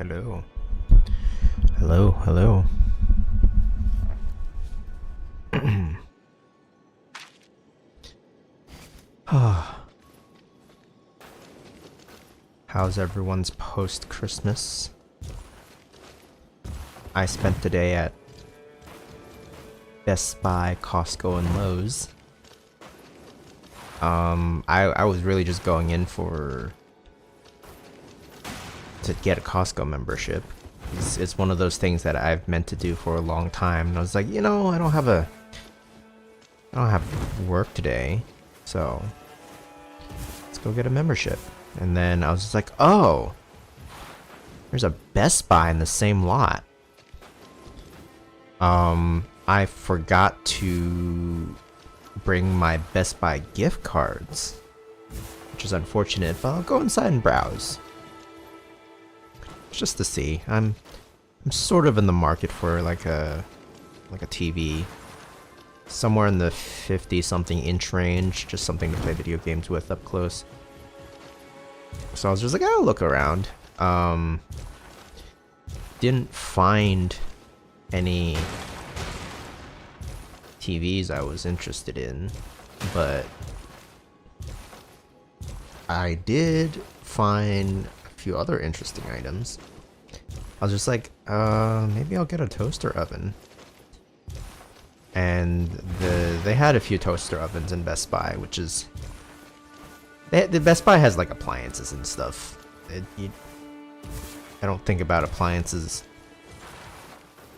Hello. Hello, hello. How's everyone's post-Christmas? I spent the day at Best Buy, Costco, and Lowe's. I was really just going in to get a Costco membership. It's one of those things that I've meant to do for a long time, and I was like, you know, I don't have work today, so let's go get a membership. And then I was just like, oh, there's a Best Buy in the same lot. I forgot to bring my Best Buy gift cards, which is unfortunate, but I'll go inside and browse just to see. I'm sort of in the market for like a TV, somewhere in the 50-something inch range, just something to play video games with up close. So I was just like, I'll look around. Didn't find any TVs I was interested in, but I did find a few other interesting items. I was just like, maybe I'll get a toaster oven. And they had a few toaster ovens in Best Buy, which is... The Best Buy has like appliances and stuff. I don't think about appliances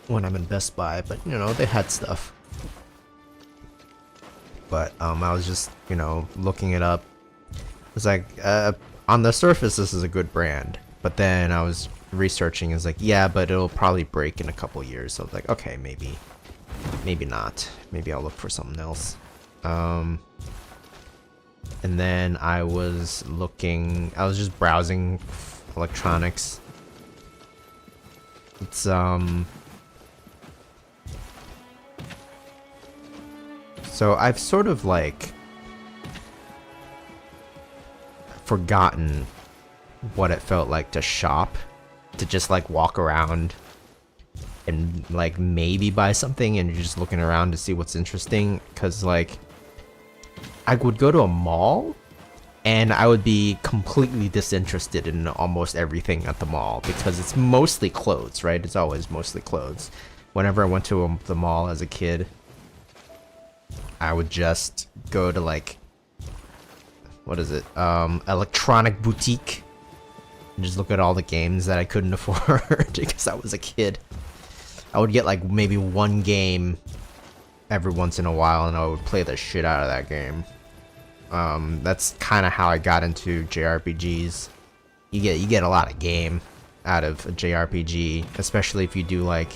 when I'm in Best Buy, but you know, they had stuff. But I was just, you know, looking it up. It's like, on the surface this is a good brand, but then I was researching, it's like, yeah, but it'll probably break in a couple years. So I was like, okay, maybe not. Maybe I'll look for something else. And then I was just browsing electronics. It's so I've sort of like forgotten what it felt like to shop, to just like walk around and like maybe buy something and you're just looking around to see what's interesting. Cause like I would go to a mall and I would be completely disinterested in almost everything at the mall because it's mostly clothes, right? It's always mostly clothes. Whenever I went to the mall as a kid, I would just go to like, what is it? Electronic boutique and just look at all the games that I couldn't afford because I was a kid. I would get like maybe one game every once in a while and I would play the shit out of that game. That's kind of how I got into JRPGs. You get a lot of game out of a JRPG, especially if you do like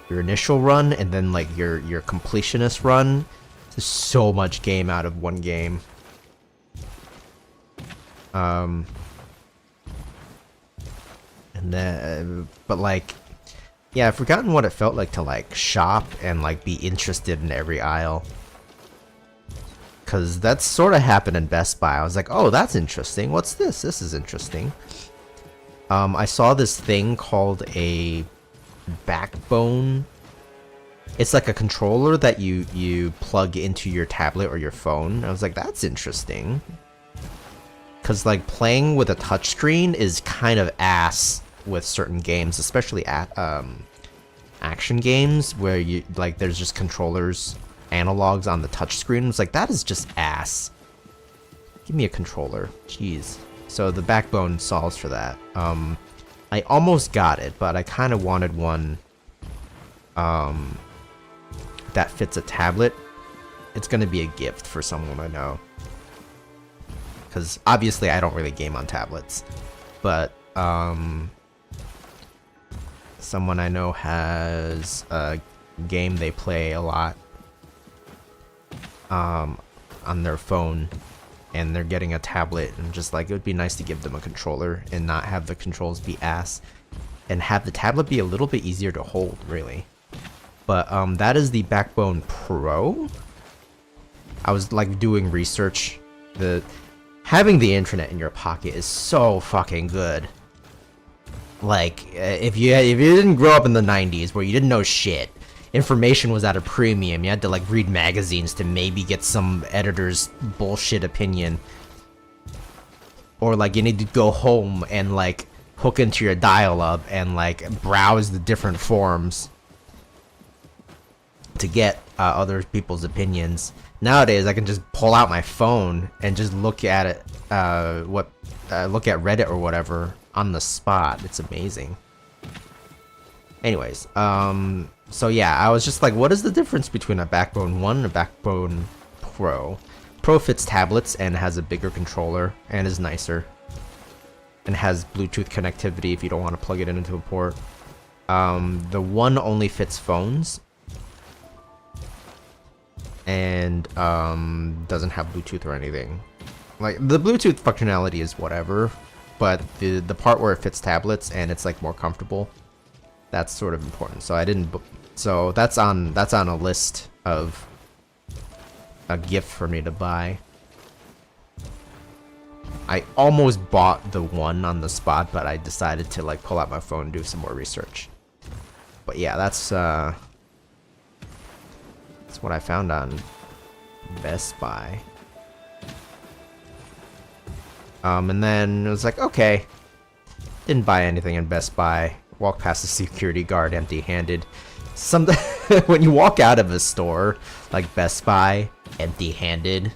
your initial run and then like your completionist run. There's so much game out of one game. And then, but like, yeah, I've forgotten what it felt like to like shop and like be interested in every aisle. Cause that's sort of happened in Best Buy. I was like, oh, that's interesting. What's this? This is interesting. I saw this thing called a backbone. It's like a controller that you plug into your tablet or your phone. I was like, that's interesting. Cause like playing with a touchscreen is kind of ass with certain games, especially at action games where you like there's just controllers, analogs on the touchscreen. It's like, that is just ass. Give me a controller, jeez. So the backbone solves for that. I almost got it, but I kind of wanted one that fits a tablet. It's gonna be a gift for someone I know, because obviously I don't really game on tablets, but someone I know has a game they play a lot on their phone, and they're getting a tablet, and just like, it would be nice to give them a controller and not have the controls be ass, and have the tablet be a little bit easier to hold, really. But that is the Backbone Pro. I was like doing research. Having the internet in your pocket is so fucking good. Like, if you didn't grow up in the 90s where you didn't know shit, information was at a premium. You had to like read magazines to maybe get some editor's bullshit opinion. Or like you need to go home and like hook into your dial-up and like browse the different forums to get other people's opinions. Nowadays, I can just pull out my phone and just look at it, look at Reddit or whatever on the spot. It's amazing. Anyways, so yeah, I was just like, what is the difference between a Backbone 1 and a Backbone Pro? Pro fits tablets and has a bigger controller and is nicer. And has Bluetooth connectivity if you don't want to plug it into a port. The one only fits phones. And doesn't have Bluetooth or anything. Like, the Bluetooth functionality is whatever, but the part where it fits tablets and it's like more comfortable, that's sort of important. So I didn't, so that's on a list of a gift for me to buy. I almost bought the one on the spot, but I decided to like pull out my phone and do some more research. But yeah, that's what I found on Best Buy. And then it was like, okay, didn't buy anything in Best Buy. Walked past the security guard empty-handed. When you walk out of a store like Best Buy empty-handed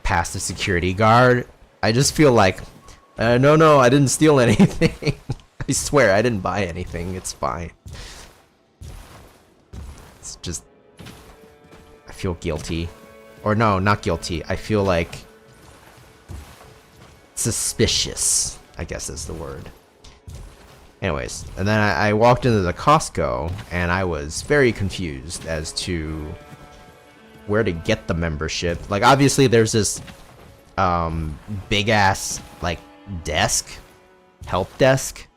past the security guard, I just feel like, no, I didn't steal anything. I swear, I didn't buy anything. It's fine. It's just, I feel guilty. Or no, not guilty. I feel like suspicious, I guess is the word. Anyways, and then I walked into the Costco, and I was very confused as to where to get the membership. Like, obviously, there's this big ass like desk, help desk,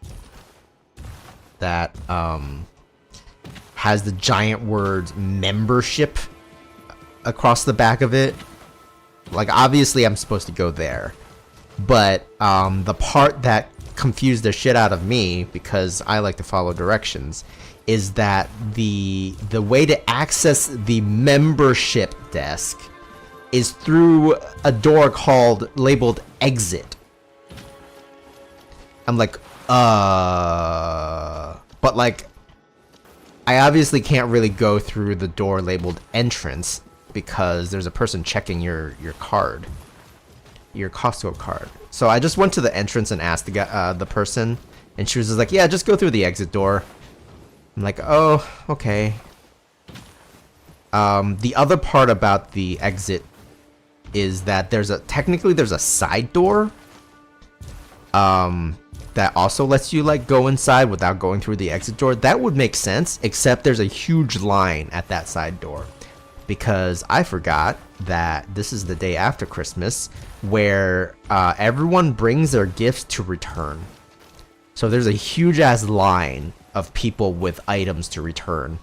that has the giant words membership across the back of it. Like, obviously I'm supposed to go there, but the part that confused the shit out of me, because I like to follow directions, is that the way to access the membership desk is through a door labeled exit. I'm like, but like, I obviously can't really go through the door labeled entrance because there's a person checking your card, your Costco card. So I just went to the entrance and asked the person, and she was just like, yeah, just go through the exit door. I'm like, oh, okay. The other part about the exit is that technically there's a side door that also lets you like go inside without going through the exit door. That would make sense, except there's a huge line at that side door, because I forgot that this is the day after Christmas, where everyone brings their gifts to return. So there's a huge ass line of people with items to return.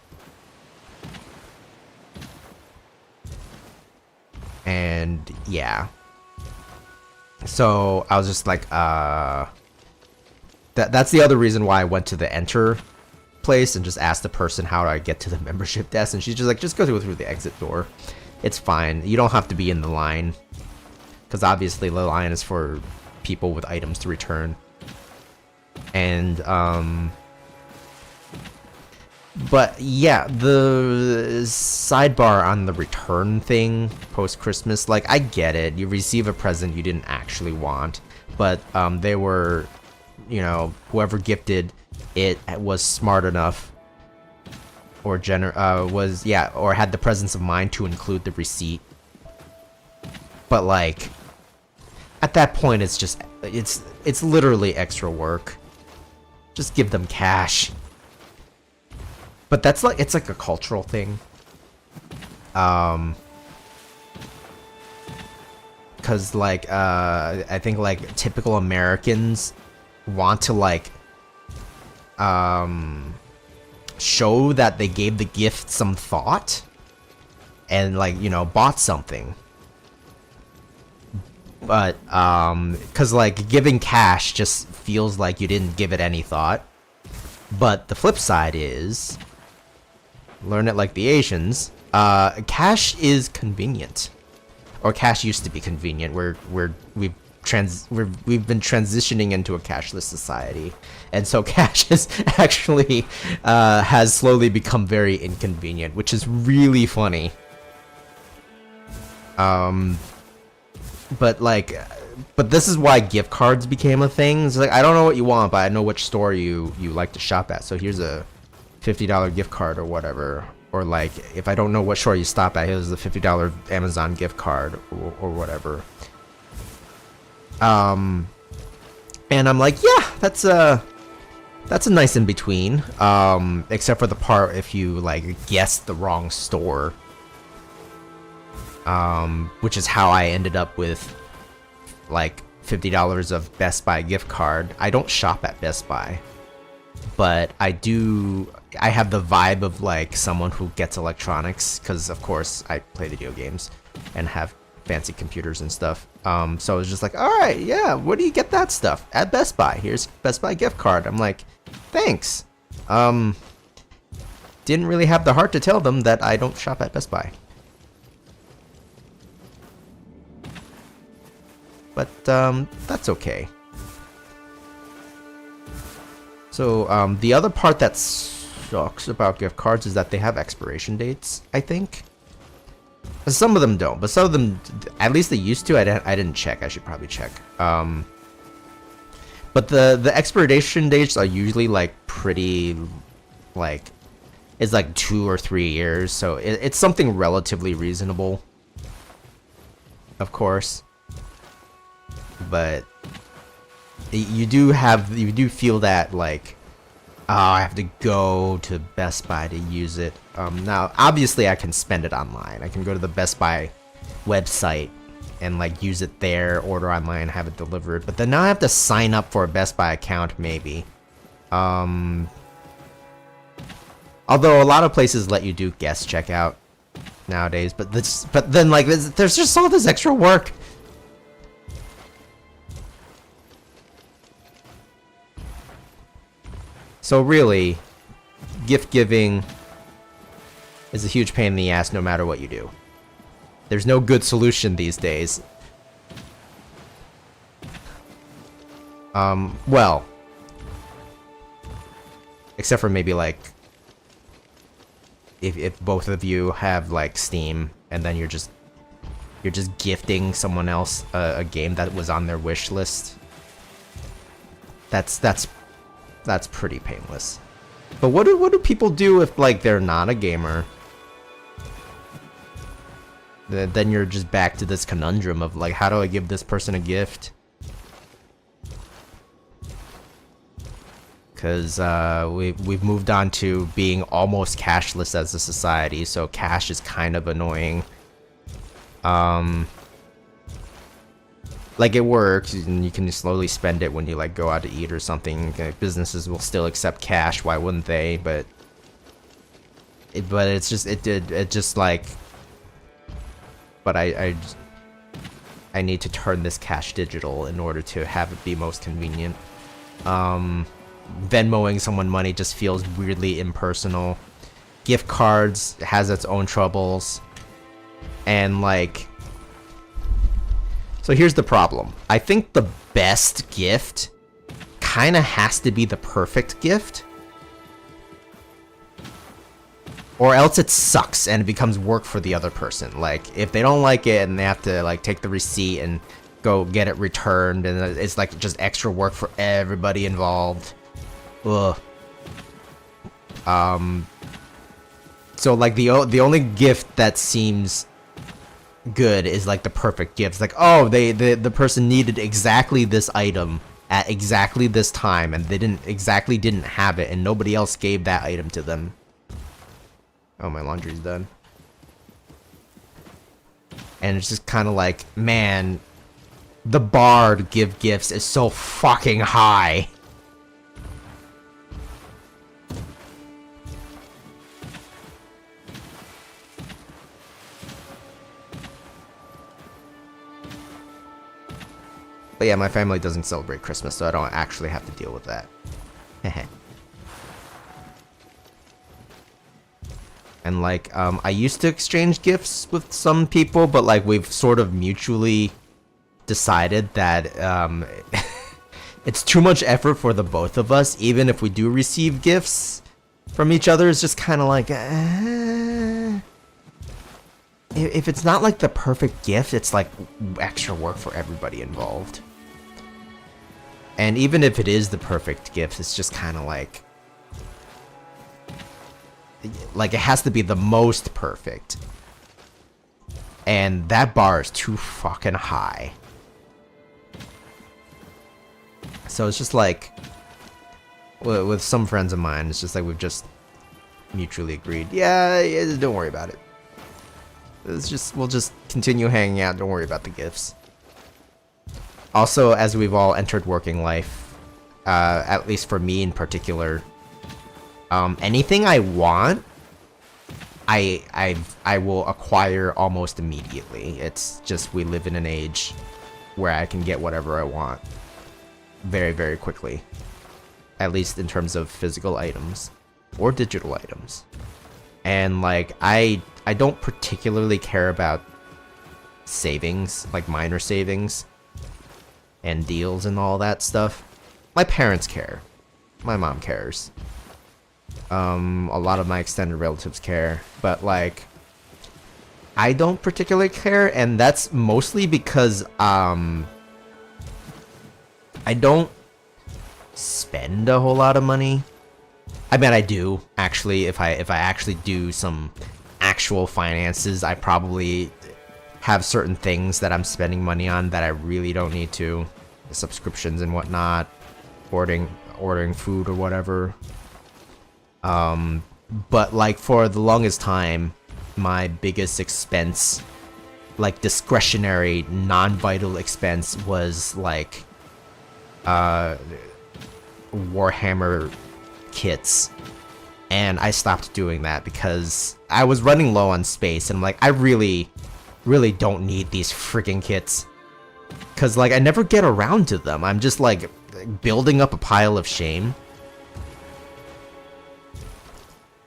And yeah, so I was just like, that's the other reason why I went to the enter place and just asked the person how do I get to the membership desk, and she's just like, just go through the exit door. It's fine. You don't have to be in the line, because obviously the line is for people with items to return. And but yeah, the sidebar on the return thing post-Christmas, like, I get it. You receive a present you didn't actually want, but they were, you know, whoever gifted it was smart enough, or or had the presence of mind to include the receipt. But like, at that point, it's just, it's literally extra work. Just give them cash. But that's like, it's like a cultural thing. Cause like, I think like typical Americans want to like, show that they gave the gift some thought and like, you know, bought something. But cause like giving cash just feels like you didn't give it any thought. But the flip side is, learn it like the Asians, cash is convenient. Or cash used to be convenient. We've been transitioning into a cashless society, and so cash is actually has slowly become very inconvenient, which is really funny. But this is why gift cards became a thing. It's like, I don't know what you want, but I know which store you like to shop at. So here's a $50 gift card or whatever. Or like, if I don't know what store you stop at, here's a $50 Amazon gift card or whatever. And I'm like, yeah, that's a nice in between. Except for the part if you like guessed the wrong store. Which is how I ended up with like $50 of Best Buy gift card. I don't shop at Best Buy, but I have the vibe of like someone who gets electronics, because of course I play video games and have fancy computers and stuff. So I was just like, all right, yeah, where do you get that stuff? At Best Buy. Here's Best Buy gift card. I'm like, thanks. Didn't really have the heart to tell them that I don't shop at Best Buy. But that's okay. So the other part that sucks about gift cards is that they have expiration dates, I think. Some of them don't, but some of them, at least they used to. I didn't check. I should probably check. But the expiration dates are usually like pretty, like, it's like 2 or 3 years. So it's something relatively reasonable, of course. But you do feel that like, oh, I have to go to Best Buy to use it. Now obviously I can spend it online. I can go to the Best Buy website and like use it there, order online, have it delivered. But then now I have to sign up for a Best Buy account maybe. Although a lot of places let you do guest checkout nowadays, but then like there's just all this extra work. So really, gift giving is a huge pain in the ass no matter what you do. There's no good solution these days. Well, except for maybe like if both of you have like Steam and then you're just gifting someone else a game that was on their wish list. That's pretty painless. But what do people do if like they're not a gamer? Then you're just back to this conundrum of like, how do I give this person a gift? Because we've moved on to being almost cashless as a society, so cash is kind of annoying. Like, it works, and you can slowly spend it when you like go out to eat or something. Businesses will still accept cash. Why wouldn't they? But it's just like. But I need to turn this cash digital in order to have it be most convenient. Venmoing someone money just feels weirdly impersonal. Gift cards has its own troubles, and like. So here's the problem. I think the best gift kind of has to be the perfect gift, or else it sucks and it becomes work for the other person. Like, if they don't like it and they have to like take the receipt and go get it returned, and it's like just extra work for everybody involved. Ugh. So like the only gift that seems good is like the perfect gift. It's like, oh, the person needed exactly this item at exactly this time, and they didn't have it, and nobody else gave that item to them. Oh, my laundry's done. And it's just kind of like, man, the bar to give gifts is so fucking high. But yeah, my family doesn't celebrate Christmas, so I don't actually have to deal with that. And like, I used to exchange gifts with some people, but like we've sort of mutually decided that it's too much effort for the both of us. Even if we do receive gifts from each other, it's just kind of like, if it's not like the perfect gift, it's like extra work for everybody involved. And even if it is the perfect gift, it's just kind of like it has to be the most perfect. And that bar is too fucking high. So it's just like, with some friends of mine, it's just like we've just mutually agreed, yeah, don't worry about it. We'll just continue hanging out, don't worry about the gifts. Also, as we've all entered working life, at least for me in particular, anything I want, I will acquire almost immediately. It's just we live in an age where I can get whatever I want very, very quickly. At least in terms of physical items or digital items. And like I don't particularly care about savings, like minor savings and deals and all that stuff. My parents care. My mom cares. A lot of my extended relatives care, but like I don't particularly care, and that's mostly because I don't spend a whole lot of money. I mean, I do actually. If I actually do some actual finances, I probably have certain things that I'm spending money on that I really don't need to, subscriptions and whatnot, ordering food or whatever. But like for the longest time, my biggest expense, like discretionary, non-vital expense, was like Warhammer kits. And I stopped doing that because I was running low on space, and I'm like, I really don't need these freaking kits. Cause like I never get around to them. I'm just like building up a pile of shame.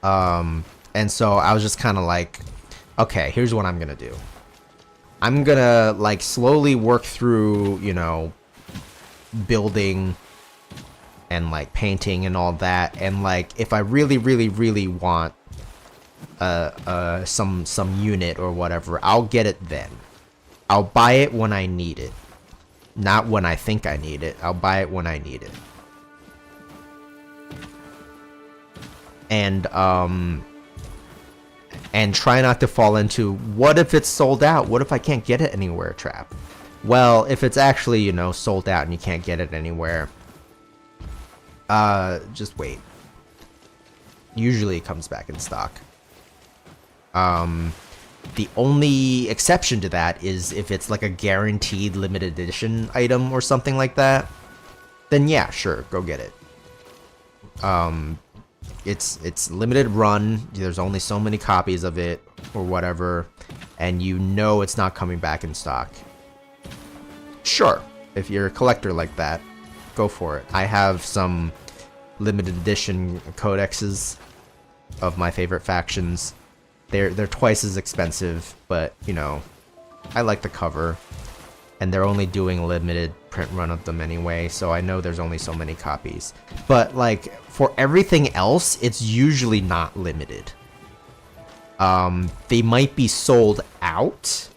And so I was just kind of like, okay, here's what I'm gonna do. I'm gonna like slowly work through, you know, building and like painting and all that, and like if I really want some unit or whatever, I'll get it then. I'll buy it when I need it, not when I think I need it. I'll buy it when I need it. And try not to fall into, what if it's sold out? What if I can't get it anywhere trap? Well, if it's actually, you know, sold out and you can't get it anywhere, just wait. Usually it comes back in stock. The only exception to that is if it's like a guaranteed limited edition item or something like that, then yeah, sure, go get it. It's limited run, there's only so many copies of it or whatever, and you know it's not coming back in stock. Sure, if you're a collector like that, go for it. I have some limited edition codexes of my favorite factions. They're twice as expensive, but you know, I like the cover, and they're only doing a limited print run of them anyway, so I know there's only so many copies. But like for everything else, it's usually not limited. They might be sold out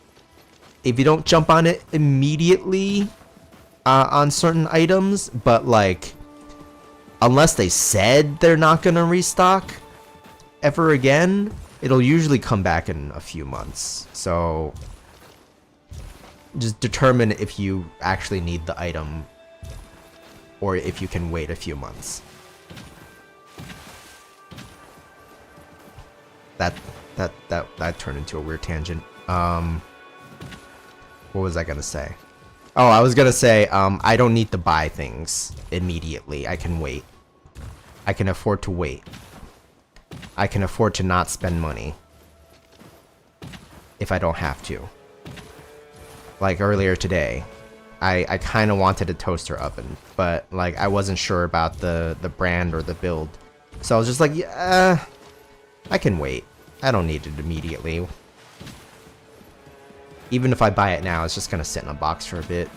if you don't jump on it immediately on certain items, but like unless they said they're not gonna restock ever again, it'll usually come back in a few months. So just determine if you actually need the item or if you can wait a few months. That turned into a weird tangent. What was I gonna say? Oh, I was gonna say, I don't need to buy things immediately. I can wait. I can afford to wait. I can afford to not spend money if I don't have to. Like earlier today, I kind of wanted a toaster oven, but like I wasn't sure about the brand or the build. So I was just like, yeah, I can wait. I don't need it immediately. Even if I buy it now, it's just gonna sit in a box for a bit.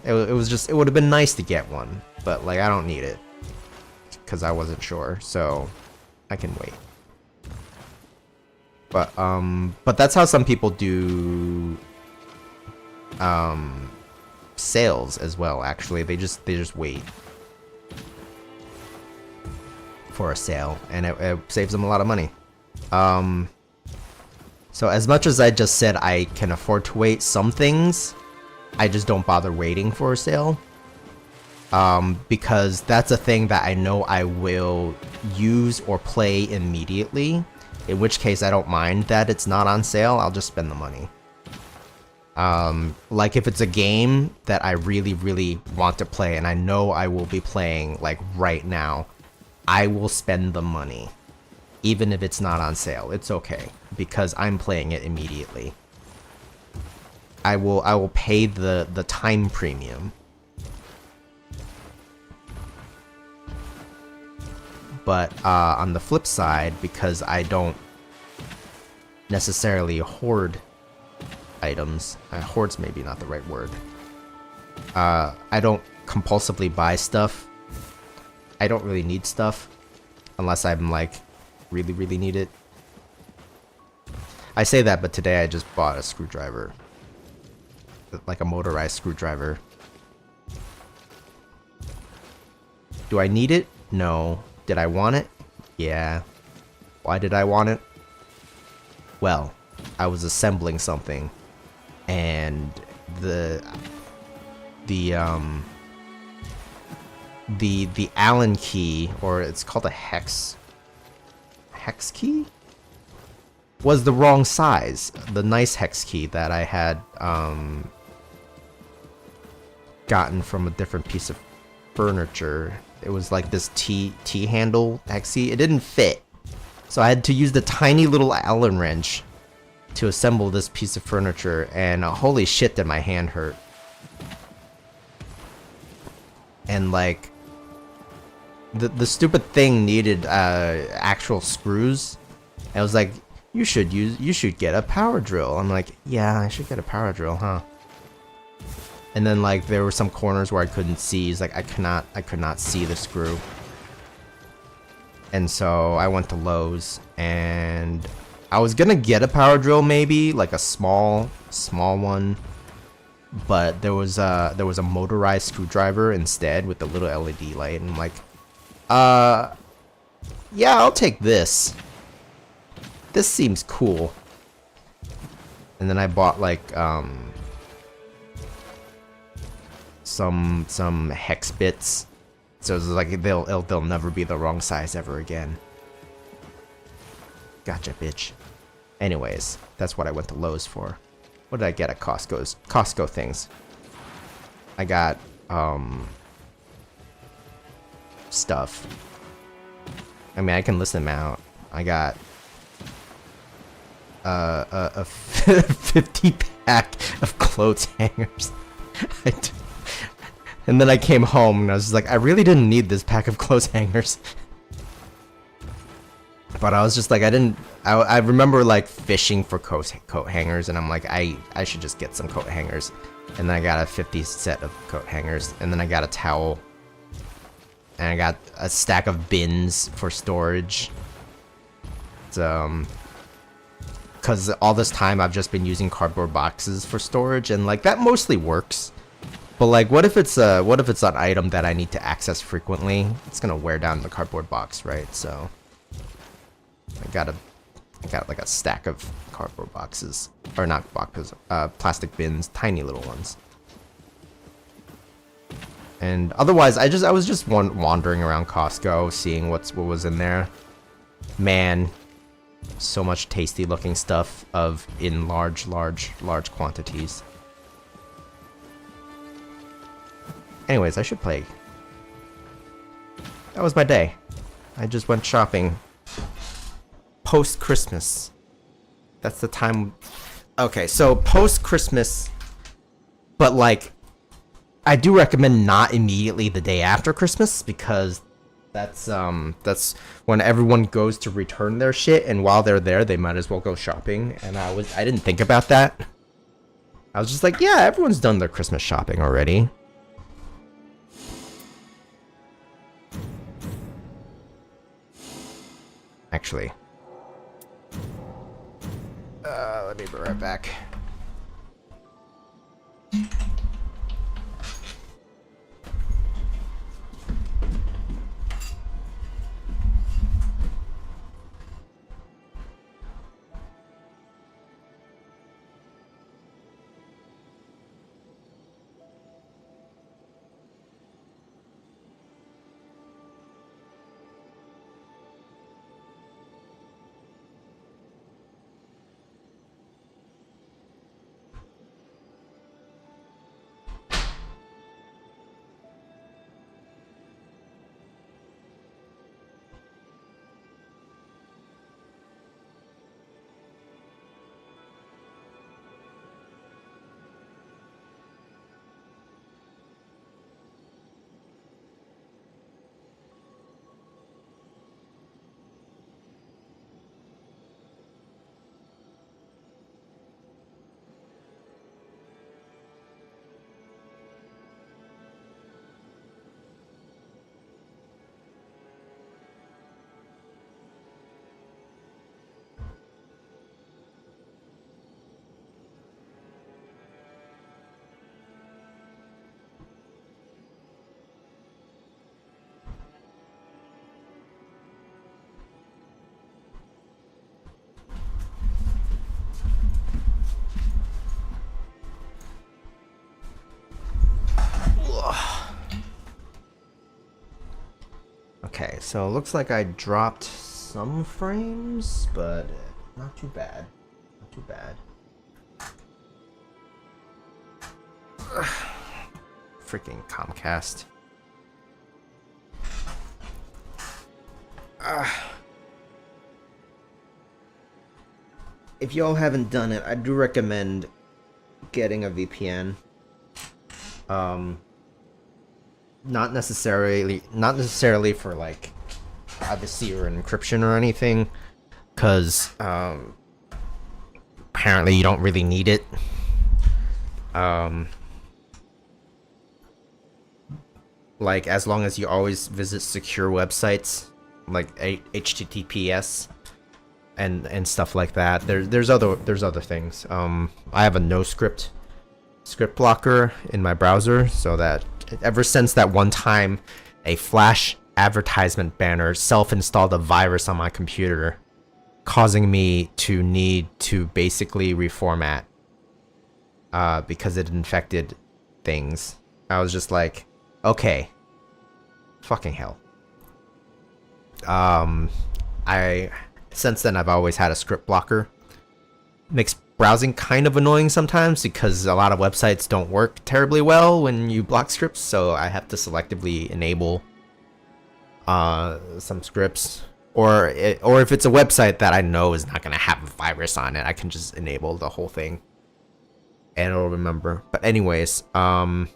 It would have been nice to get one, but like I don't need it because I wasn't sure, so I can wait. But that's how some people do sales as well. Actually, they just wait for a sale, and it saves them a lot of money. So as much as I just said I can afford to wait, some things I just don't bother waiting for a sale. Because that's a thing that I know I will use or play immediately. In which case I don't mind that it's not on sale, I'll just spend the money. Like if it's a game that I really, really want to play and I know I will be playing like right now, I will spend the money. Even if it's not on sale, it's okay, because I'm playing it immediately. I will pay the time premium. But on the flip side, because I don't necessarily hoard items, hoard's maybe not the right word. I don't compulsively buy stuff. I don't really need stuff unless I'm like really, really need it. I say that, but today I just bought a screwdriver. Like a motorized screwdriver. Do I need it? No. Did I want it? Yeah. Why did I want it? Well, I was assembling something, and the Allen key, or it's called a hex key, was the wrong size. The nice hex key that I had gotten from a different piece of furniture. It was like this T handle hex key. It didn't fit, so I had to use the tiny little Allen wrench to assemble this piece of furniture, and holy shit did my hand hurt. And like the stupid thing needed actual screws. I was like, you should get a power drill. I'm like, yeah, I should get a power drill, huh? And then like there were some corners where I couldn't see. It's like I could not see the screw. And so I went to Lowe's, and I was gonna get a power drill, maybe like a small one, but there was a motorized screwdriver instead with the little LED light, and I'm like, yeah, I'll take this. This seems cool. And then I bought like some hex bits, so it's like they'll never be the wrong size ever again. Gotcha, bitch. Anyways, that's what I went to Lowe's for. What did I get at Costco's? Costco things. I got stuff. I mean, I can list them out. I got a 50 pack of clothes hangers. And then I came home and I was just like, I really didn't need this pack of clothes hangers. But I was just like, I remember like fishing for coat hangers, and I'm like, I should just get some coat hangers. And then I got a 50 set of coat hangers, and then I got a towel, and I got a stack of bins for storage. It's, cause all this time I've just been using cardboard boxes for storage, and like that mostly works. But like, what if it's an item that I need to access frequently? It's gonna wear down the cardboard box, right? So I got like a stack of cardboard boxes, or not boxes, plastic bins, tiny little ones. And otherwise, I was just wandering around Costco, seeing what was in there. Man, so much tasty looking stuff in large quantities. Anyways, I should play. That was my day. I just went shopping. Post-Christmas. That's the time. Okay, so post-Christmas, but like, I do recommend not immediately the day after Christmas, because That's when everyone goes to return their shit, and while they're there, they might as well go shopping. And I didn't think about that. I was just like, yeah, everyone's done their Christmas shopping already. Actually, let me be right back. Okay, so it looks like I dropped some frames, but not too bad. Not too bad. Ugh. Freaking Comcast. If y'all haven't done it, I do recommend getting a VPN. Not necessarily for like privacy or encryption or anything, because apparently you don't really need it. Like as long as you always visit secure websites like HTTPS and stuff like that. There's other things. I have a no script blocker in my browser, so that ever since that one time a Flash advertisement banner self-installed a virus on my computer, causing me to need to basically reformat because it infected things. I was just like, okay, fucking hell. Since then I've always had a script blocker. Makes browsing kind of annoying sometimes because a lot of websites don't work terribly well when you block scripts, so I have to selectively enable some scripts, or if it's a website that I know is not going to have a virus on it, I can just enable the whole thing and it'll remember. But anyways, but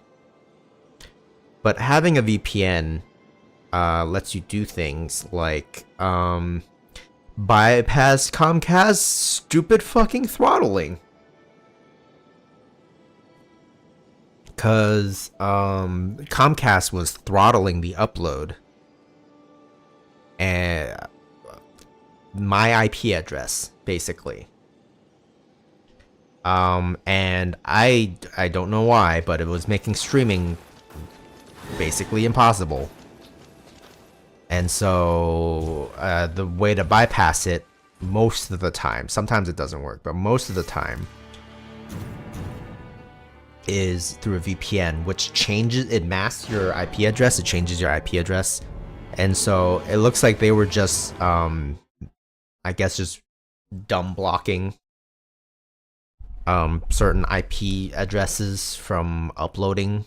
having a VPN lets you do things like bypass Comcast's stupid fucking throttling. Cause Comcast was throttling the upload and my IP address basically. And I don't know why, but it was making streaming basically impossible. And so the way to bypass it most of the time, sometimes it doesn't work, but most of the time is through a VPN, which it masks your IP address, it changes your IP address. And so it looks like they were just, I guess just dumb blocking certain IP addresses from uploading.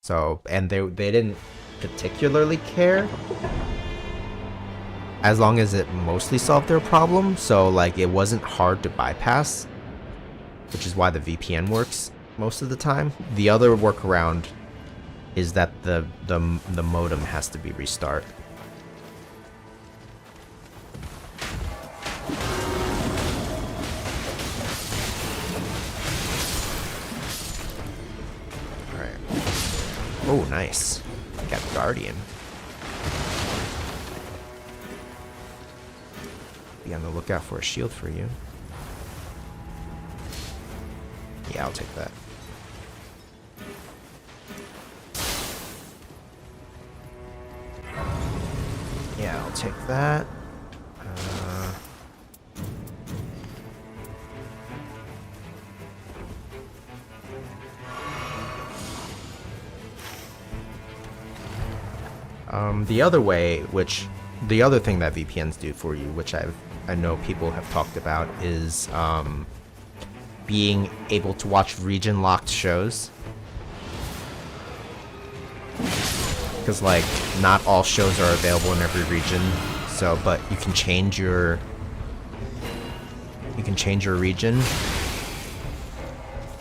So, and they didn't particularly care as long as it mostly solved their problem. So like it wasn't hard to bypass, which is why the VPN works most of the time. The other workaround is that the modem has to be restart. Alright. Oh, nice. I got Guardian. Be on the lookout for a shield for you. Yeah, I'll take that. Yeah, I'll take that. The other way, the other thing that VPNs do for you, which I know people have talked about, is being able to watch region-locked shows. Because, like, not all shows are available in every region, so, but you can change your region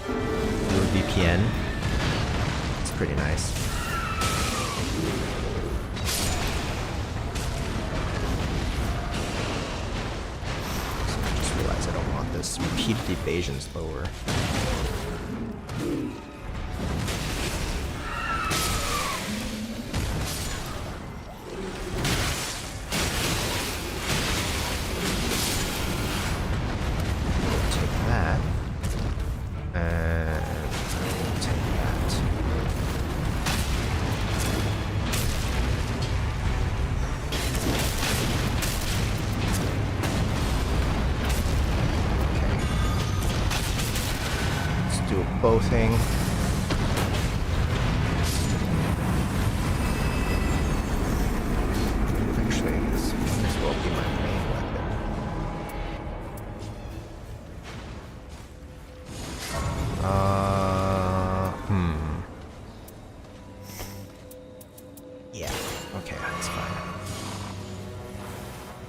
through a VPN. It's pretty nice. Repeated evasion's lower. Take that. And I'll take that. Do a bow thing. Actually, this might as well be my main weapon. Yeah. Okay, that's fine.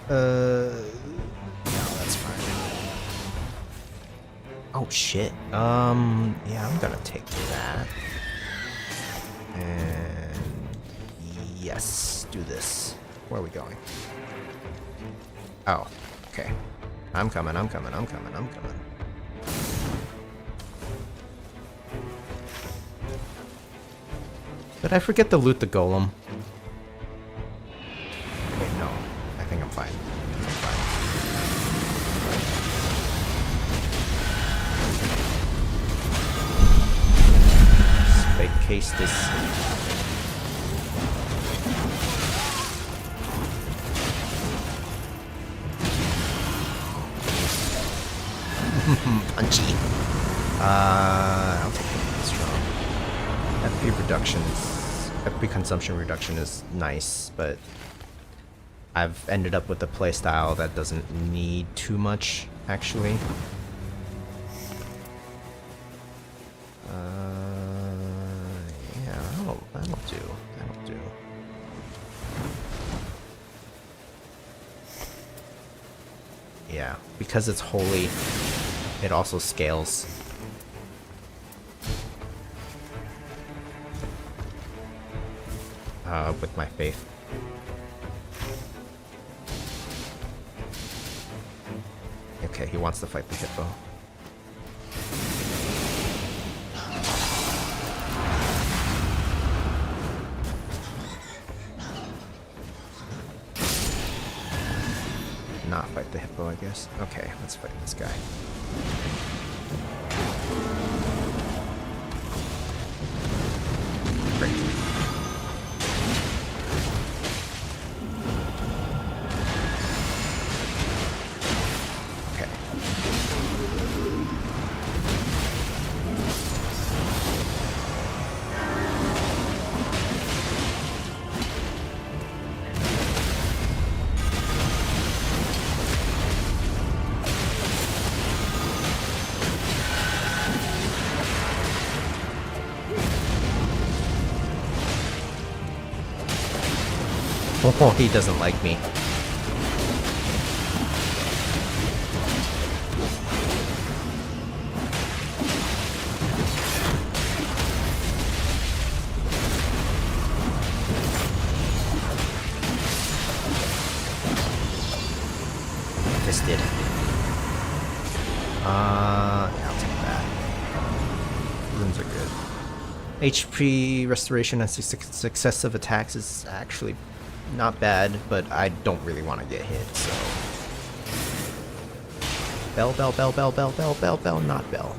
No, that's fine. Oh shit. Yeah, I'm gonna take that. And yes, do this. Where are we going? Oh, okay. I'm coming. Did I forget to loot the golem? Wait, no. I think I'm fine. Case this. Punchy. I'll take it strong. FP reduction is FP consumption reduction is nice, but I've ended up with a playstyle that doesn't need too much actually. That'll do. Yeah, because it's holy, it also scales. With my faith. Okay, he wants to fight the hippo. Not fight the hippo, I guess. Okay, let's fight this guy. Great. Okay. Oh, he doesn't like me. twisted. Yeah, I'll take that. Runes are good. HP restoration and successive attacks is actually not bad, but I don't really want to get hit, so... Bell, bell, bell, bell, bell, bell, bell, bell, not bell.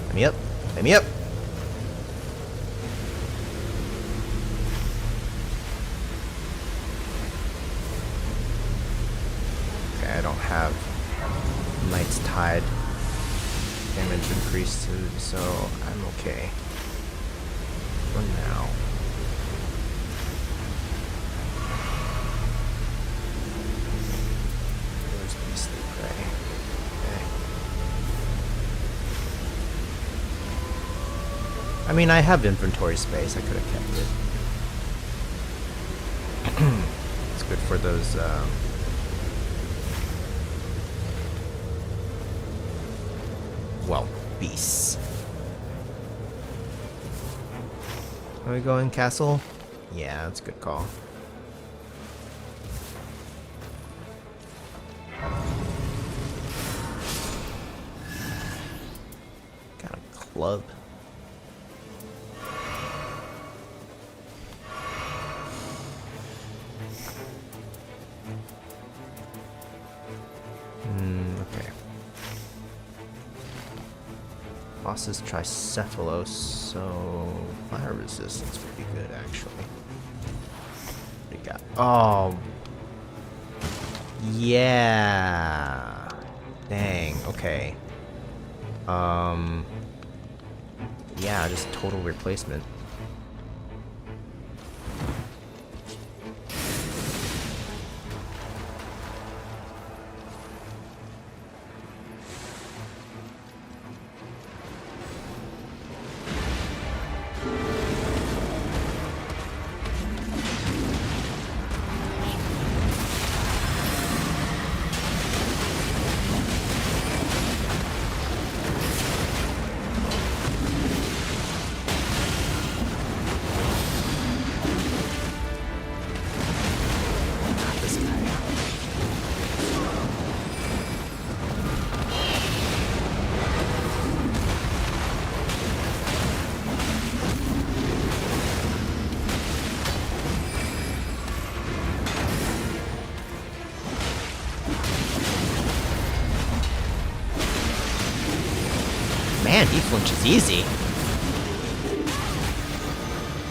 Let me up. Let me up. Okay, I don't have Knight's Tide damage increased, so I'm okay for now. Where's Beastly Prey? Okay. I mean, I have inventory space. I could have kept it. It's good for those. Well, beasts. Are we going castle? Yeah, that's a good call. Got a club. Okay. Boss is Tricephalos, so fire resistance would be good, actually. What do you got? Oh, yeah. Dang. Okay. Yeah, just total replacement. Man, he flinches easy.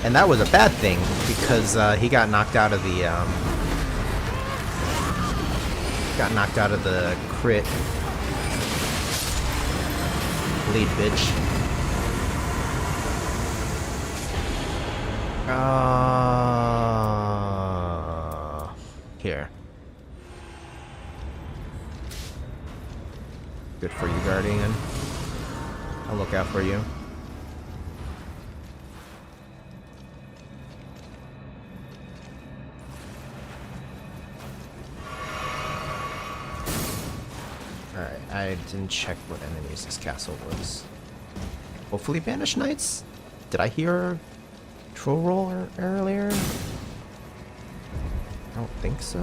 And that was a bad thing, because he got knocked out of the, crit. Lead, bitch. Here. Good for you, Guardian. I'll look out for you. Alright, I didn't check what enemies this castle was. Hopefully Banished Knights? Did I hear Troll Roll earlier? I don't think so.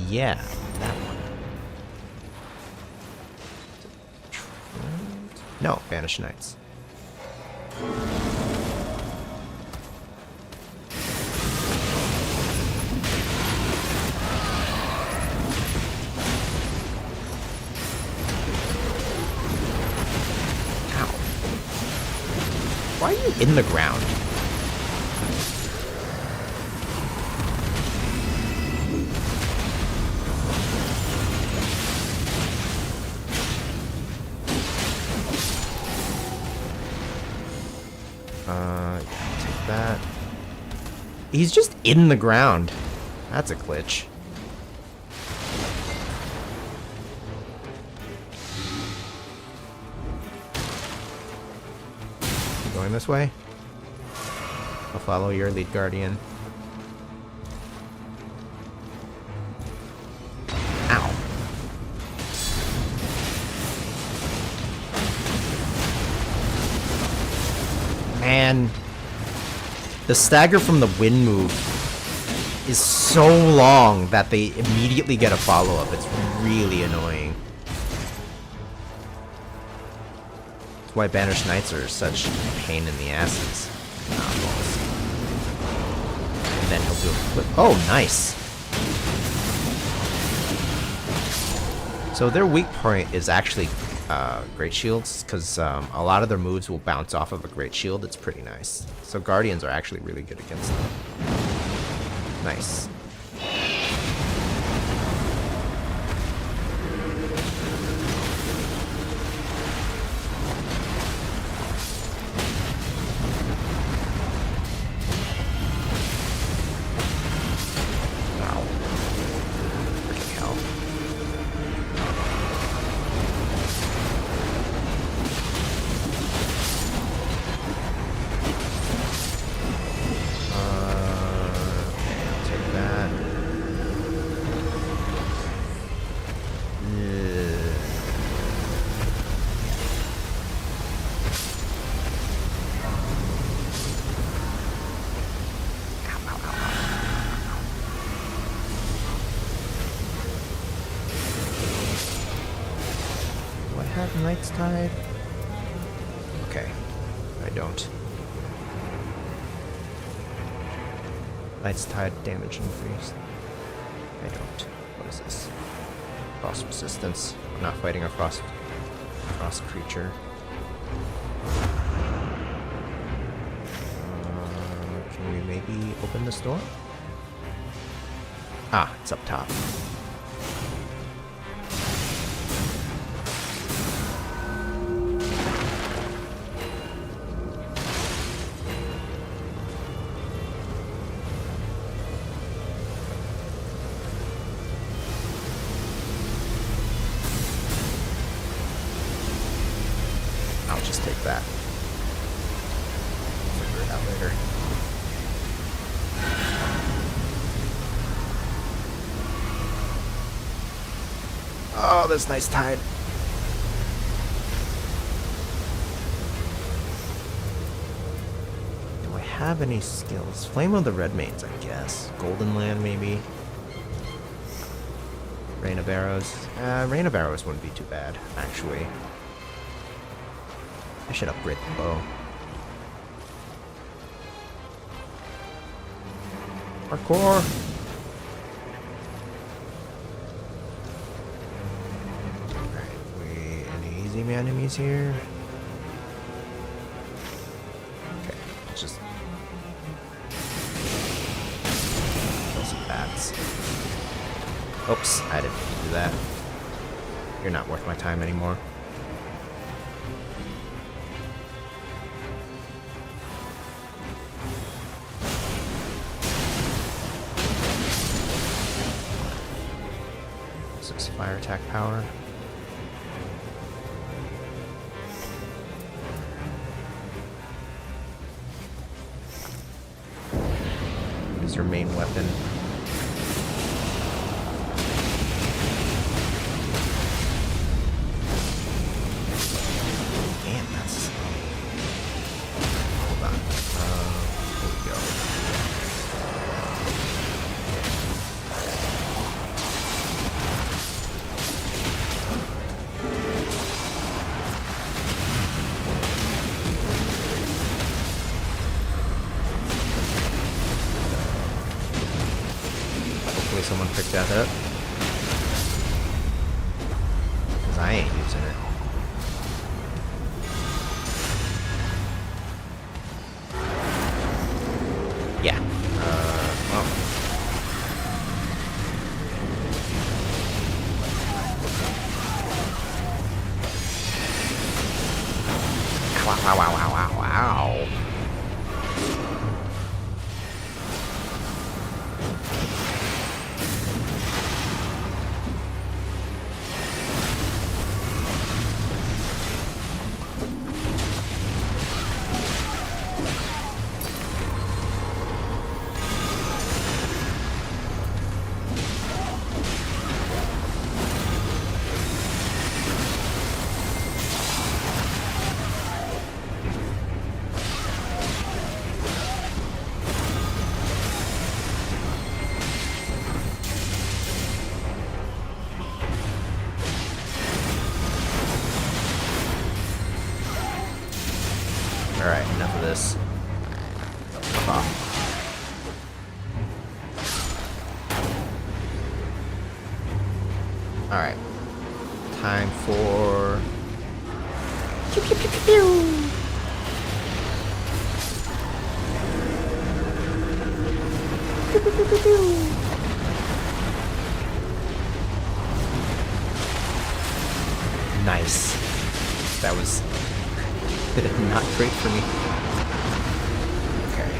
Yeah, that one. No, Banished Knights. Ow. Why are you in the ground? Take that. He's just in the ground. That's a glitch. You going this way? I'll follow your lead, Guardian. Ow. Man. The stagger from the wind move is so long that they immediately get a follow-up. It's really annoying. That's why Banished Knights are such a pain in the asses. And then he'll do a flip. Oh, nice. So their weak point is actually Great Shields, because a lot of their moves will bounce off of a Great Shield. It's pretty nice. So Guardians are actually really good against them. Nice. Wow. Freaking hell. Take that. Do I have Knight's Tide? Okay, I don't. Knight's Tide damage increase. I don't. What is this? Frost resistance. I'm not fighting a frost creature. Can we maybe open this door? Ah, it's up top. I'll just take that. Figure it out later. Oh, that's nice tide. Do I have any skills? Flame of the Red Mains, I guess. Golden Land, maybe. Rain of Arrows. Rain of Arrows wouldn't be too bad, actually. I should upgrade the bow. Parkour! Alright, any easy enemies here? Okay, let's just kill some bats. Oops, I didn't mean to do that. You're not worth my time anymore. Fire attack power. What is your main weapon? Damn, that's... Hold on. Here we go. Someone picked that up. Because I ain't using it. Yeah. Well. Wow, wow, wow, wow, wow. Alright, enough of this. Fuck off. Alright. Time for... Pew, pew, pew, pew, pew. Pew, pew, pew, pew, pew. Nice. That was not great for me. Okay.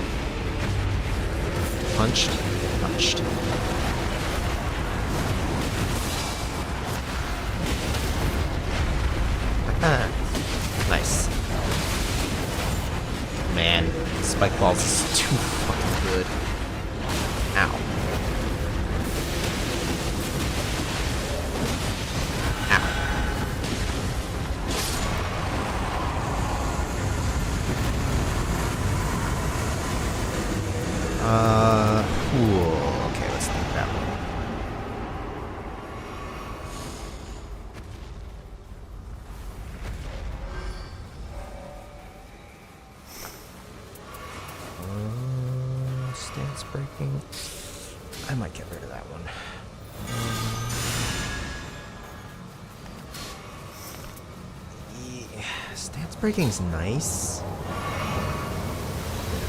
Punched. Punched. Nice. Man, spike balls is too fucking good. Ow. Cool. Okay, let's think that one. Stance breaking. I might get rid of that one. Yeah, stance breaking's nice. A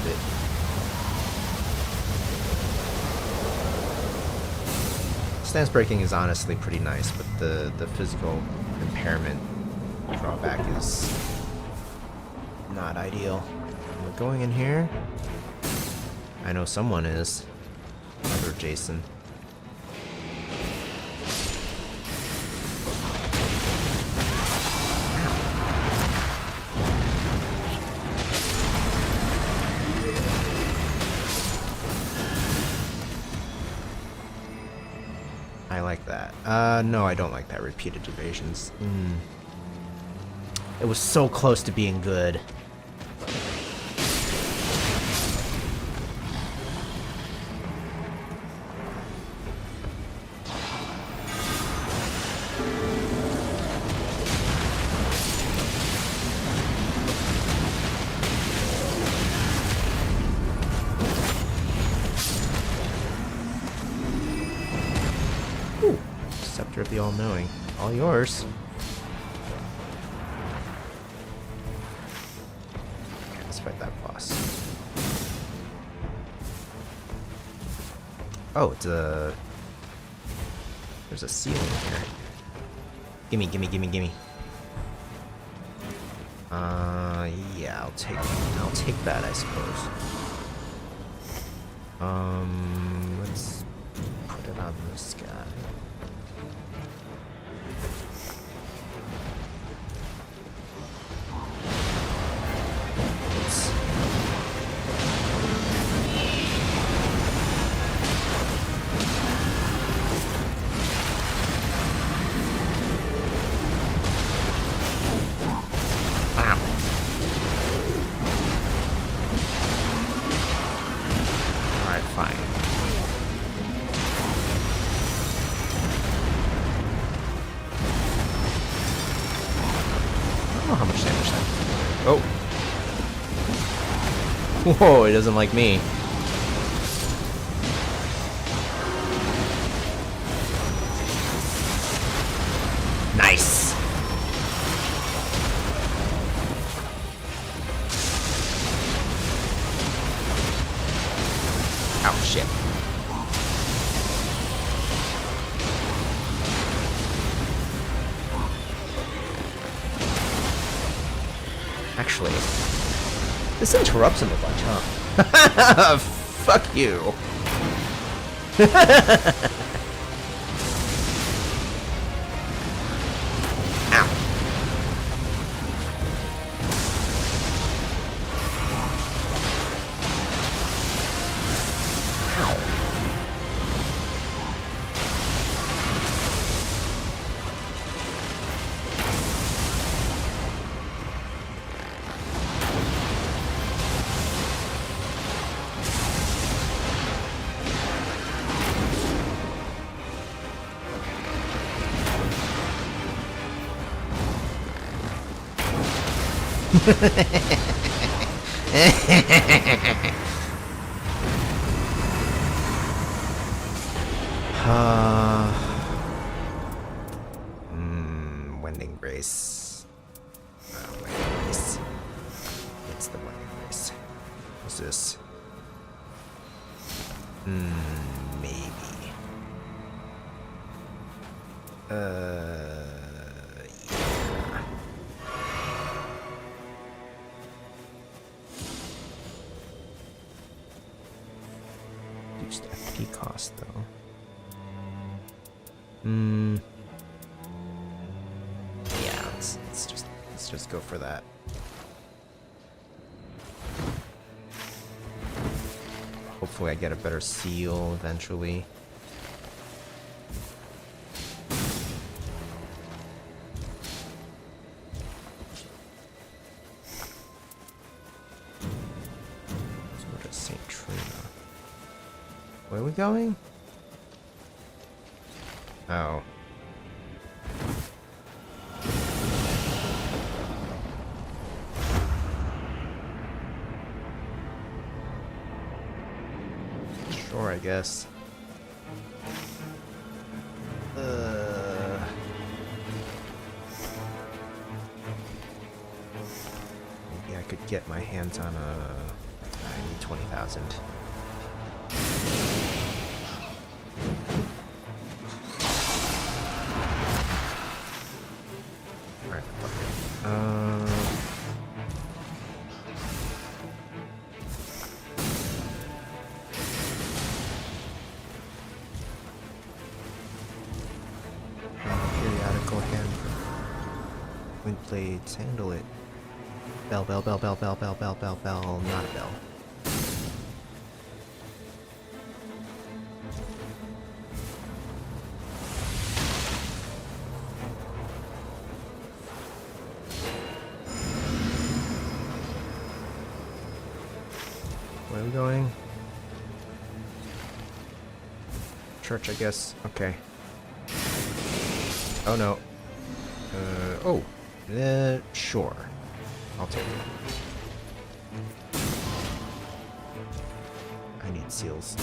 bit. Stance breaking is honestly pretty nice, but the physical impairment drawback is not ideal. We're going in here. I know someone is. Another Jason. I like that. No, I don't like that. Repeated evasions. It was so close to being good. Scepter of the All-Knowing. All yours. Okay, let's fight that boss. Oh, it's a... There's a ceiling here. Gimme, gimme, gimme, gimme. Yeah, I'll take that, I suppose. Let's put it on this guy. How much damage that? Oh. Whoa, it doesn't like me. Nice. Oh, shit. Actually, this interrupts him a bunch, huh? Fuck you. Ow. Ow. Wending Grace. Wending Grace. It's the Wending Grace. What's this? Maybe. Yeah. Reduced FP cost though. Yeah, let's just go for that. Hopefully I get a better seal eventually. Let's go to St. Trina. Where are we going? Oh. Sure, I guess. Maybe I could get my hands on I need 20,000. Alright, fuck it. Periodical hand. Wind blades, handle it. Bell, bell, bell, bell, bell, bell, bell, bell, bell, not a bell. Where are we going? Church, I guess. Okay. Oh no. Sure. I'll take it. I need seals.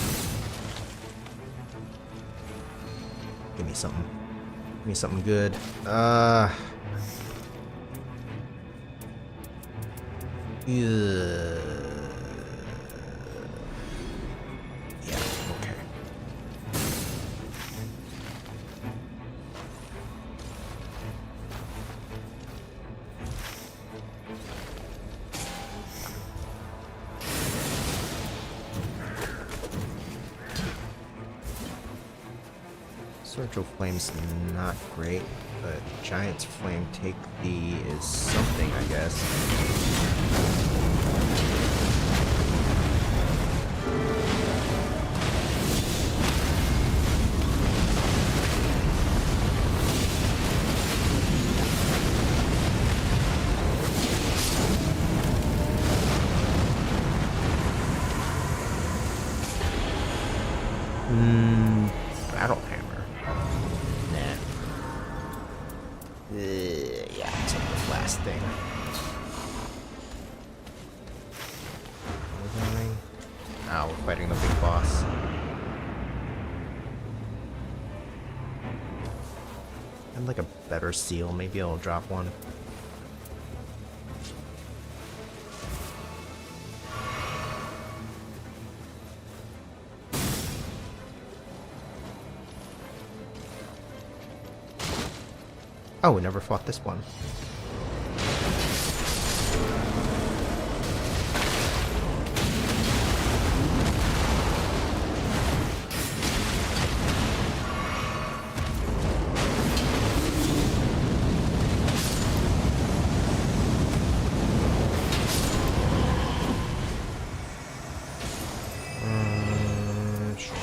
Give me something. Give me something good. Yeah, okay. Surgical Flame's not great, but Giant's Flame Take Thee is something, I guess. Battle Hammer. Nah. Yeah, take this last thing. We're going. Oh, we're fighting the big boss. And like a better seal, maybe I'll drop one. Oh, we never fought this one. Sure.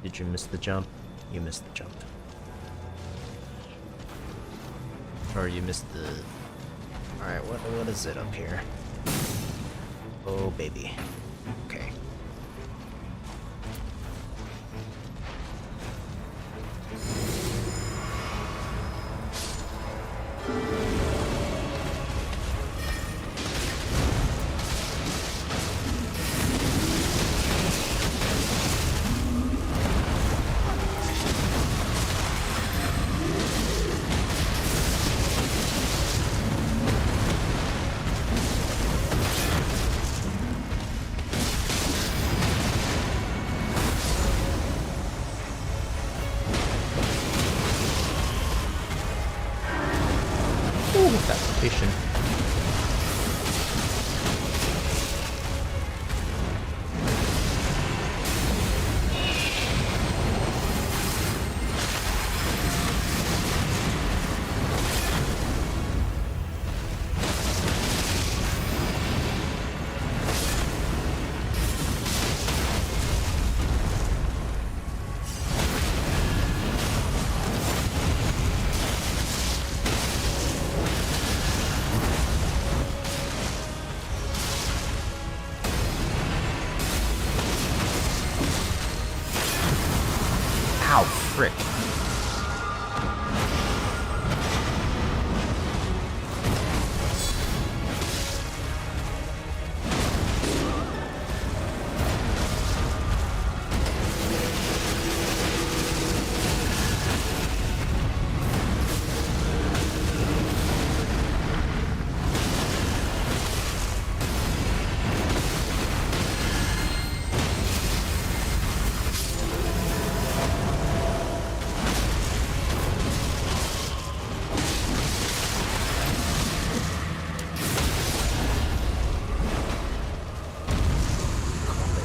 Did you miss the jump? You missed the jump. Or you missed the... Alright, what is it up here? Oh, baby. Okay. That rotation. Ow, frick.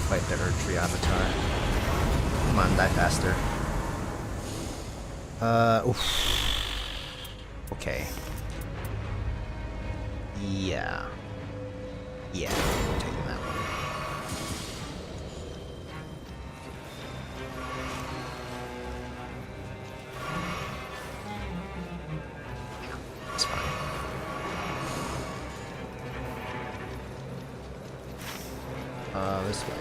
Fight the Erdtree Avatar. Come on, die faster. Oof. Okay. Yeah. Yeah, we're taking that one. Yeah, it's fine. This way.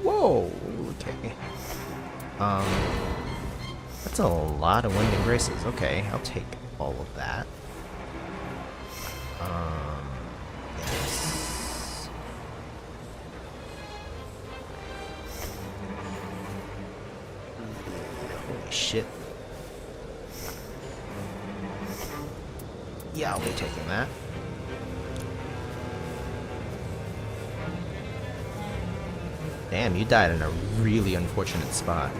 Whoa, okay. That's a lot of Wind and Graces. Okay, I'll take all of that. Yes. Holy shit. Yeah, I'll be taking that. Damn, you died in a really unfortunate spot.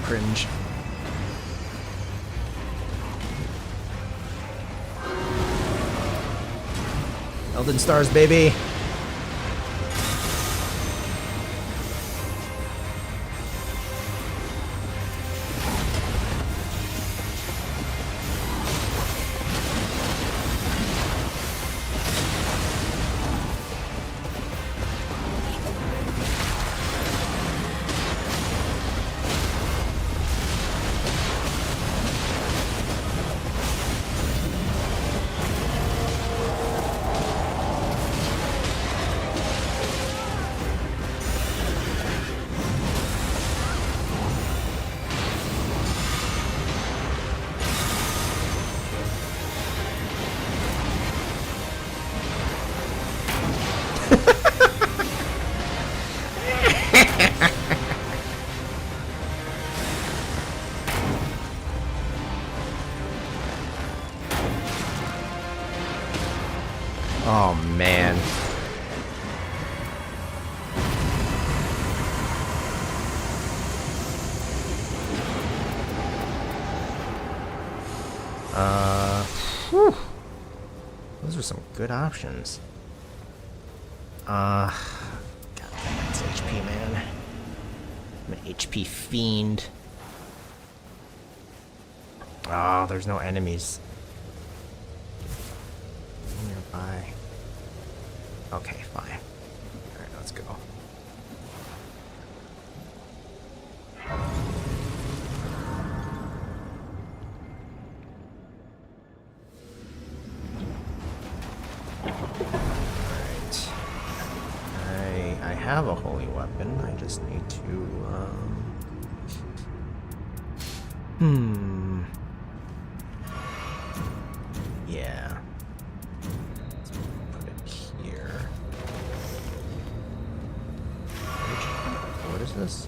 cringe. Elden stars, baby. Oh man. Whew. Those are some good options. God damn, it's HP, man. I'm an HP fiend. Oh, there's no enemies nearby. Okay, fine. Alright, let's go. Alright. I have a holy weapon. I just need to, yeah. Let's put it here. What is this?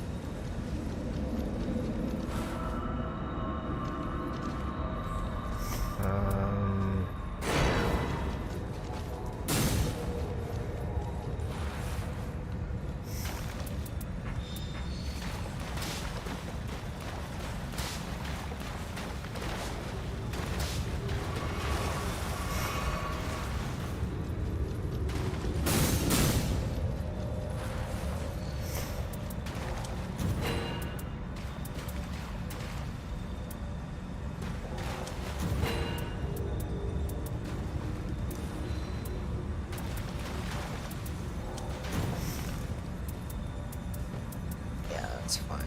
That's fine.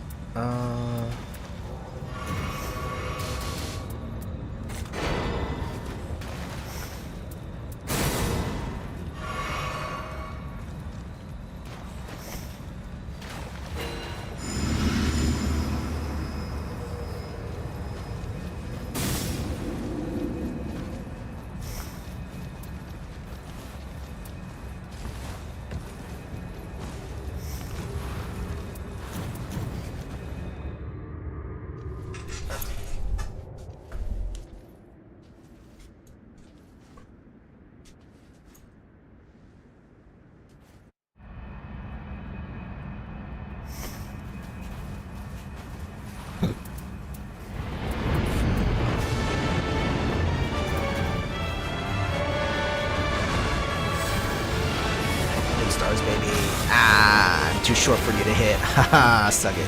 Stars, baby. Ah, I'm too short for you to hit. Haha, suck it.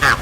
Ow.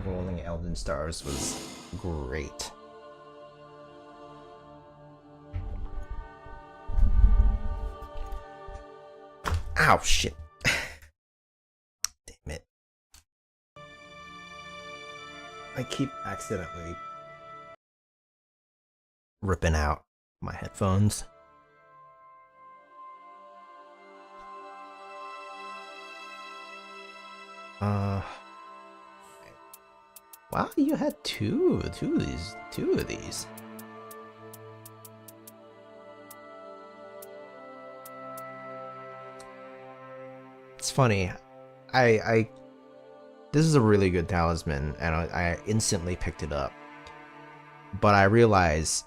rolling Elden stars was great. Ow, shit. Damn it. I keep accidentally ripping out my headphones. Wow, you had two of these. It's funny. This is a really good talisman, and I instantly picked it up. But I realize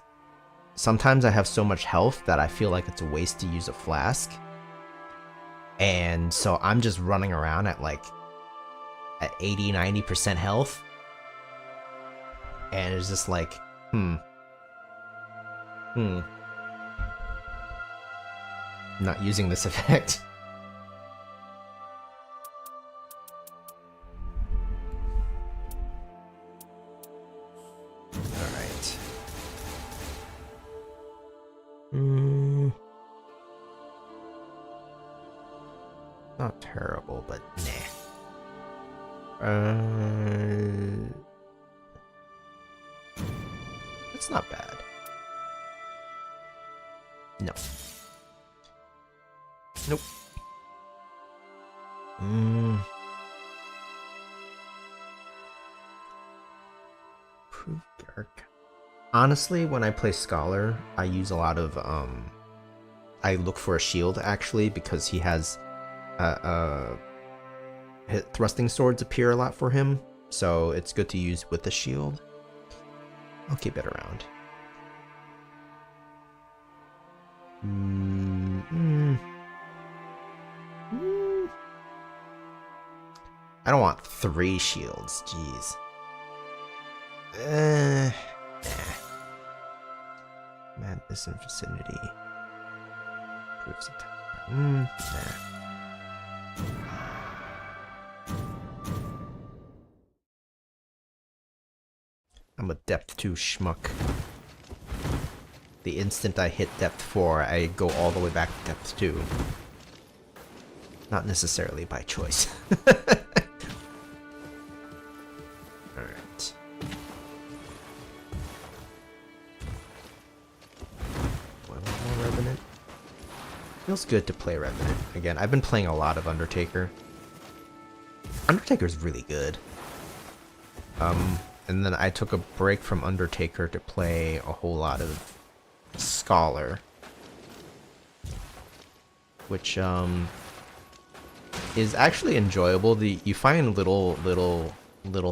sometimes I have so much health that I feel like it's a waste to use a flask. And so I'm just running around at 80-90% health. And it's just like, not using this effect. Alright. Not terrible, but nah. It's not bad. No. Nope. Proof dark. Honestly, when I play Scholar, I use a lot of I look for a shield actually because he has thrusting swords appear a lot for him, so it's good to use with the shield. I'll keep it around. I don't want 3 shields, jeez. Nah. Madness and vicinity. Proofs of time. Nah. I'm a depth 2 schmuck. The instant I hit depth 4, I go all the way back to depth 2. Not necessarily by choice. Alright. One more Revenant. Feels good to play Revenant. Again, I've been playing a lot of Undertaker. Undertaker's really good. And then I took a break from Undertaker to play a whole lot of Scholar, which is actually enjoyable. You find little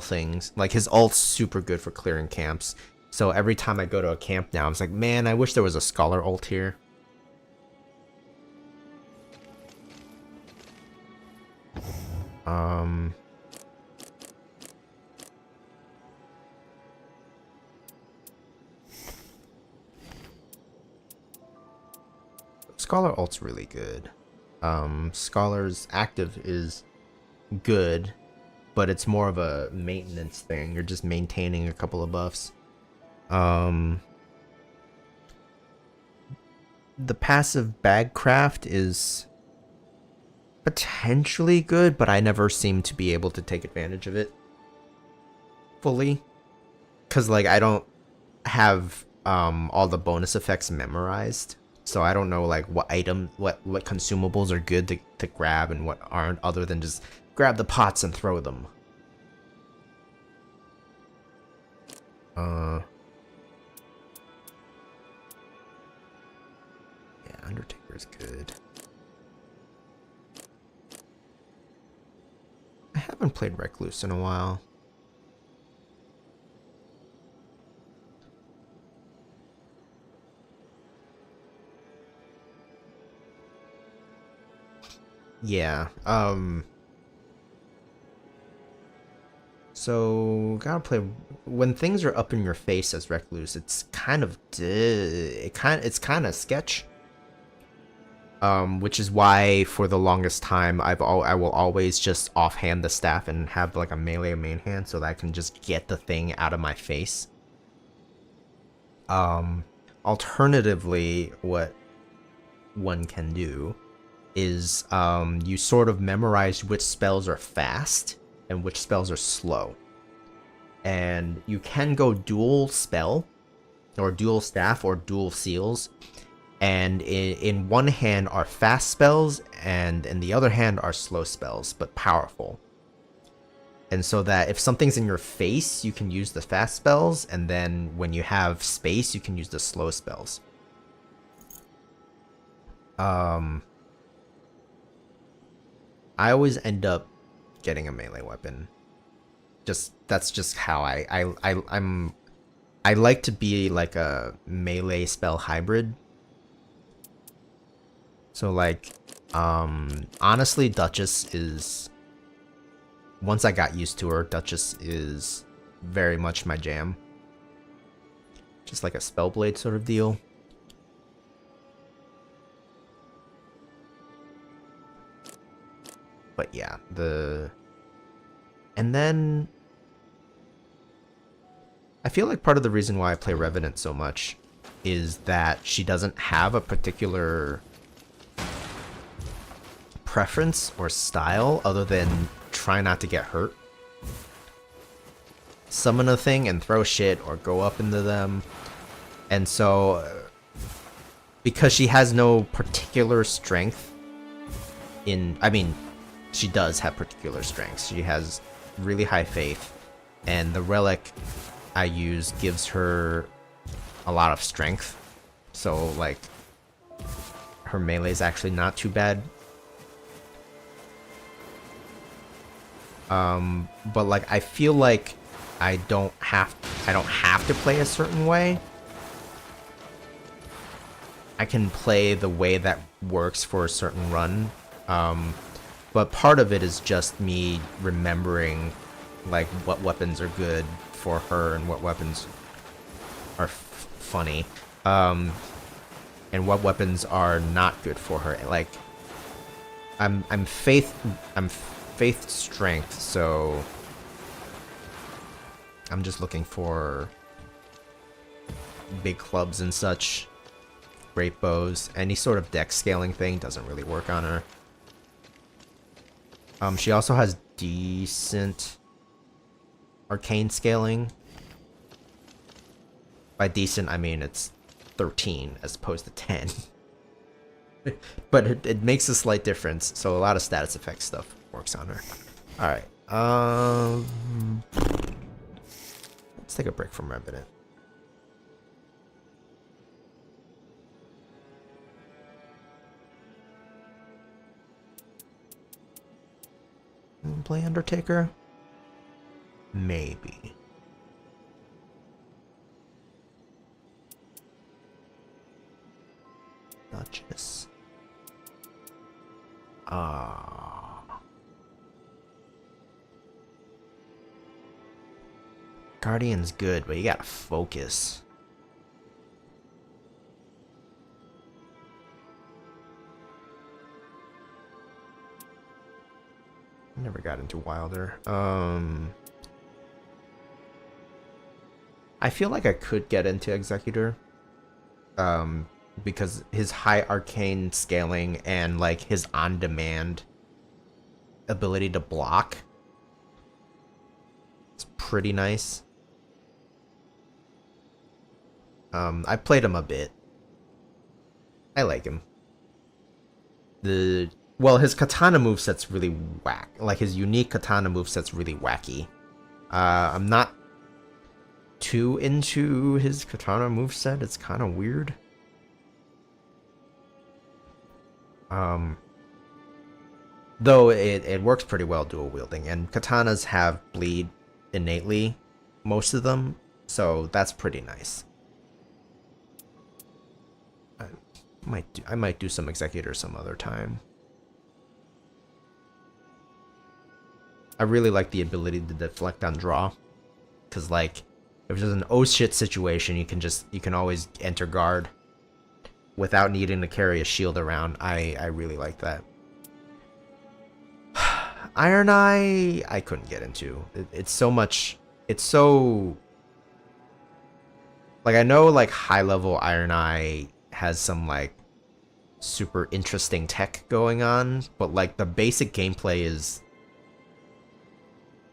things, like his ult's super good for clearing camps. So every time I go to a camp now, I'm just like, man, I wish there was a Scholar ult here. Scholar ult's really good. Scholar's active is good, but it's more of a maintenance thing. You're just maintaining a couple of buffs. The passive Bagcraft is potentially good, but I never seem to be able to take advantage of it fully. Cause like I don't have all the bonus effects memorized. So I don't know like what consumables are good to grab and what aren't, other than just grab the pots and throw them. Yeah, Undertaker's good. I haven't played Recluse in a while. Yeah, so gotta play when things are up in your face as Recluse. It's kind of it's kind of sketch. Which is why for the longest time I will always just offhand the staff and have like a melee main hand so that I can just get the thing out of my face. Alternatively, what one can do is you sort of memorize which spells are fast and which spells are slow. And you can go dual spell, or dual staff, or dual seals. And in one hand are fast spells, and in the other hand are slow spells, but powerful. And so that if something's in your face, you can use the fast spells, and then when you have space, you can use the slow spells. I always end up getting a melee weapon. That's just how I like to be like a melee spell hybrid. So like, honestly, Duchess is, once I got used to her, Duchess is very much my jam. Just like a Spellblade sort of deal. But yeah, and then I feel like part of the reason why I play Revenant so much is that she doesn't have a particular preference or style other than try not to get hurt. Summon a thing and throw shit or go up into them. And so, because she has no particular strength I mean, she does have particular strengths. She has really high faith, and the relic I use gives her a lot of strength. So, like, her melee is actually not too bad. But like, I feel like I don't have to play a certain way. I can play the way that works for a certain run. But part of it is just me remembering like what weapons are good for her and what weapons are funny, and what weapons are not good for her. Like, I'm faith strength, so I'm just looking for big clubs and such, great bows. Any sort of dex scaling thing doesn't really work on her. She also has decent arcane scaling. By decent, I mean it's 13 as opposed to 10. But it makes a slight difference, so a lot of status effect stuff works on her. Alright, let's take a break from Revenant. Play Undertaker? Maybe. Duchess. Guardian's good, but you gotta focus. Never got into Wilder. I feel like I could get into Executor. Because his high arcane scaling and like his on-demand ability to block, it's pretty nice. I played him a bit. I like him. Well, his katana moveset's really whack. Like, his unique katana moveset's really wacky. I'm not too into his katana moveset. It's kind of weird. Though it works pretty well dual wielding, and katanas have bleed innately, most of them, so that's pretty nice. I might do some Executor some other time. I really like the ability to deflect on draw, because like if there's an oh shit situation, you can always enter guard without needing to carry a shield around. I really like that. Iron Eye, I couldn't get into. It's so much. It's so. Like, I know, like, high level Iron Eye has some, like, super interesting tech going on, but, like, the basic gameplay is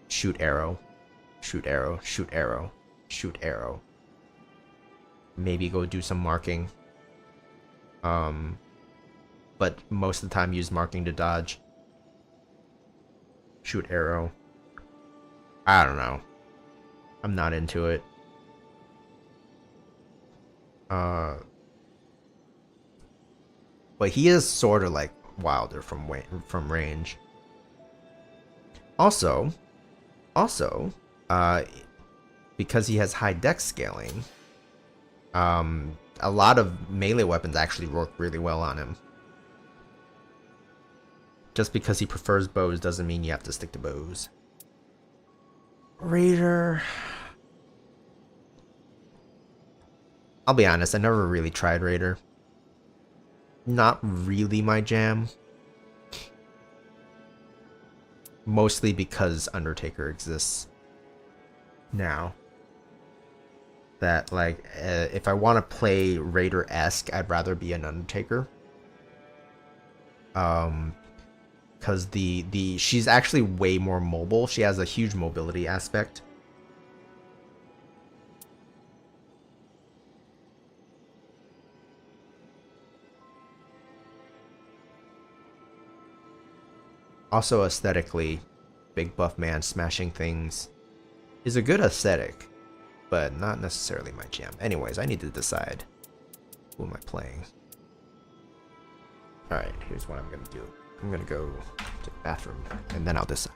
shoot arrow, shoot arrow, shoot arrow, shoot arrow. Maybe go do some marking. But most of the time use marking to dodge. Shoot arrow. I don't know. I'm not into it. But he is sort of like Wilder from range. Also, because he has high dex scaling, a lot of melee weapons actually work really well on him. Just because he prefers bows doesn't mean you have to stick to bows. Raider. I'll be honest, I never really tried Raider. Not really my jam. Mostly because Undertaker exists now. That, like, if I want to play Raider-esque, I'd rather be an Undertaker. Because she's actually way more mobile. She has a huge mobility aspect. Also, aesthetically, big buff man smashing things is a good aesthetic, but not necessarily my jam. Anyways, I need to decide who am I playing. Alright, here's what I'm gonna do. I'm gonna go to the bathroom, and then I'll decide.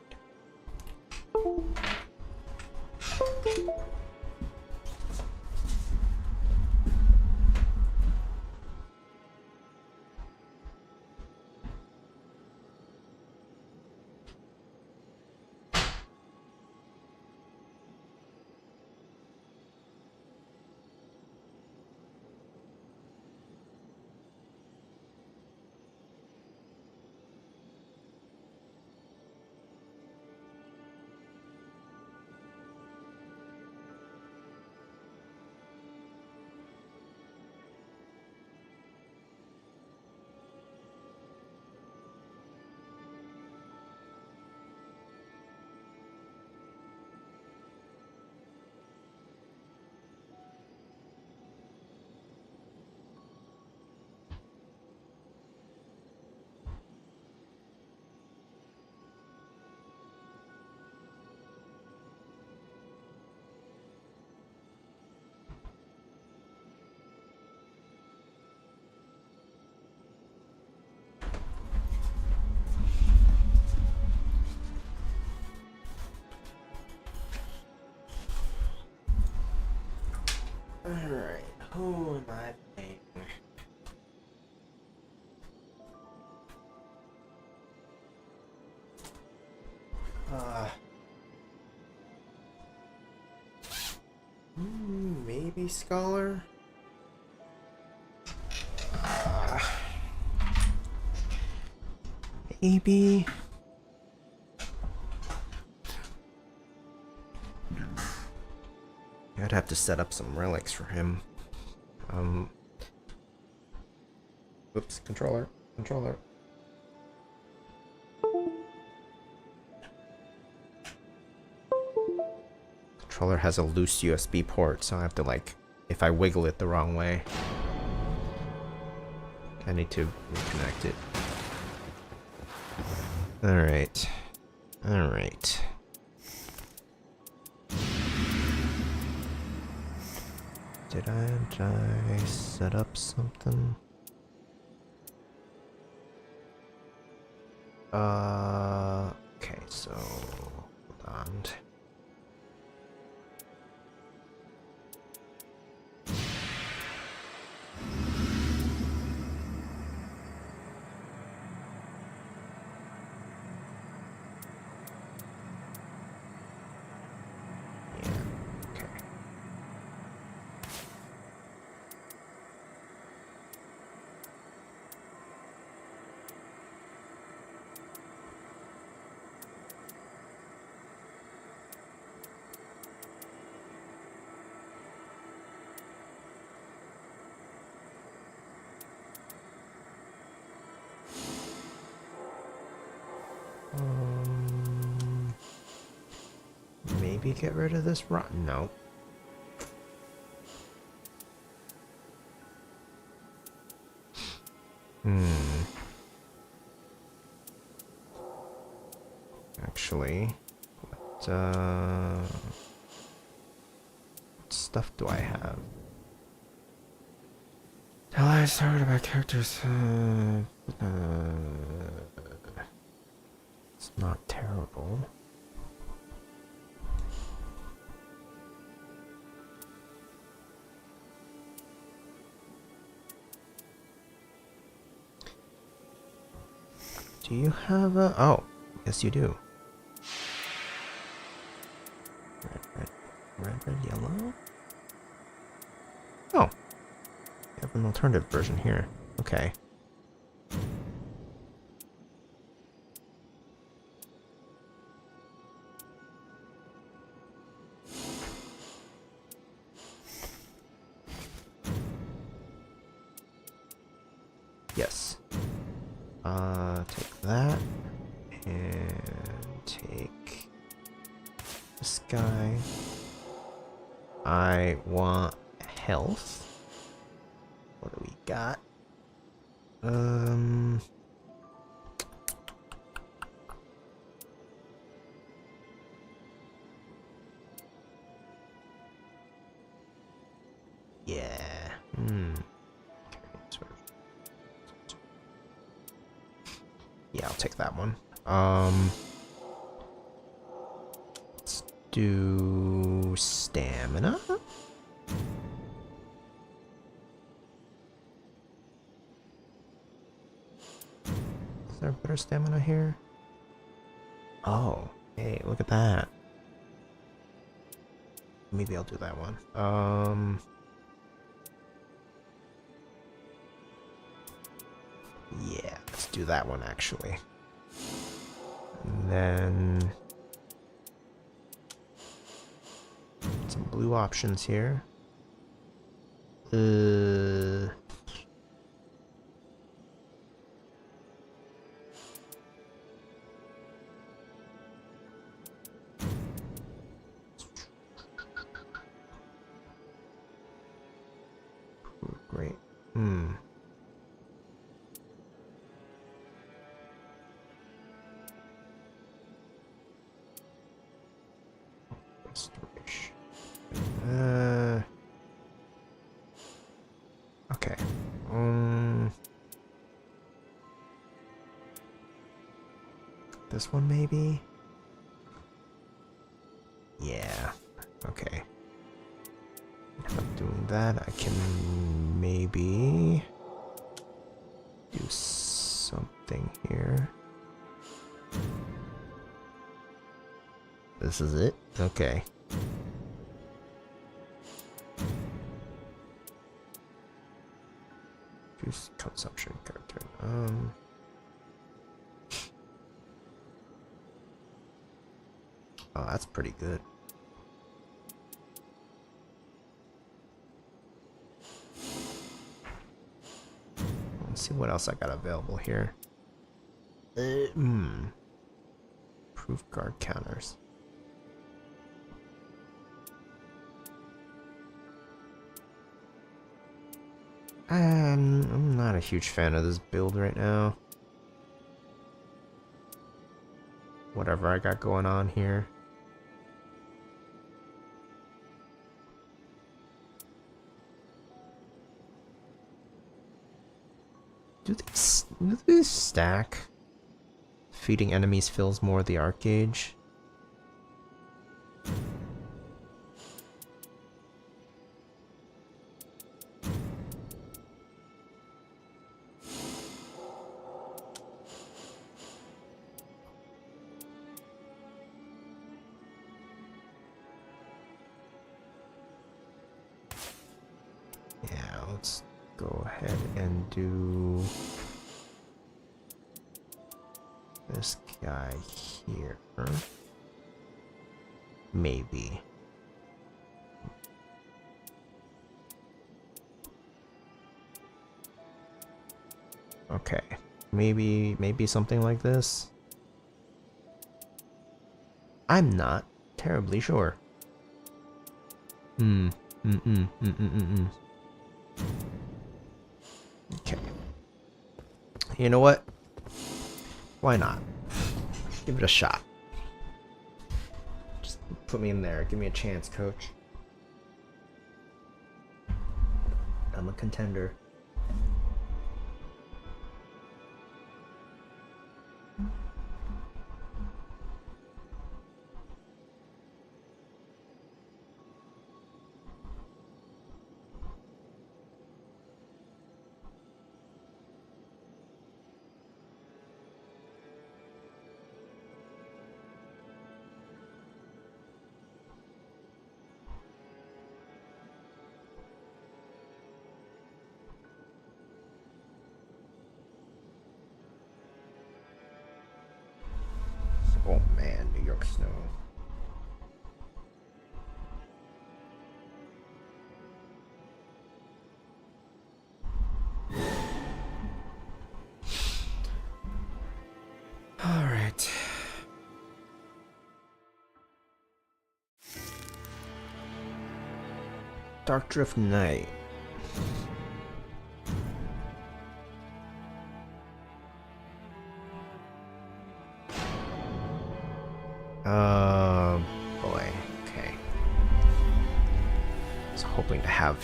Alright, who am I playing? Maybe Scholar? Maybe. I'd have to set up some relics for him. Oops, controller. Controller has a loose USB port, so I have to, like, if I wiggle it the wrong way, I need to reconnect it. Alright. Did I set up something? Okay, so hold on. maybe get rid of this rock. No. Actually, what stuff do I have? Tell I started about characters. It's not terrible. Do you have a... Oh, yes you do. Red, yellow? Oh. You have an alternative version here. Okay. Yes. Take that. And take this guy. I want health. What do we got? Yeah. Yeah, I'll take that one. Let's do stamina. Is there better stamina here? Oh, hey, look at that. Maybe I'll do that one. Yeah, let's do that one actually. And then some blue options here. Great. Restoration. Okay. This one maybe? Yeah. Okay. If I'm doing that, I can maybe do something here. This is it? Okay. Juice consumption character. Oh, that's pretty good. Let's see what else I got available here. Proof guard counters. I'm not a huge fan of this build right now. Whatever I got going on here. Do these stack? Feeding enemies fills more of the arc gauge. Yeah, let's go ahead and do this guy here. Maybe. Okay. Maybe something like this. I'm not terribly sure. Okay. You know what? Why not? Give it a shot. Just put me in there. Give me a chance, coach. I'm a contender. Oh man, New York snow. All right. Dark Drift Night. Boy. Okay. I was hoping to have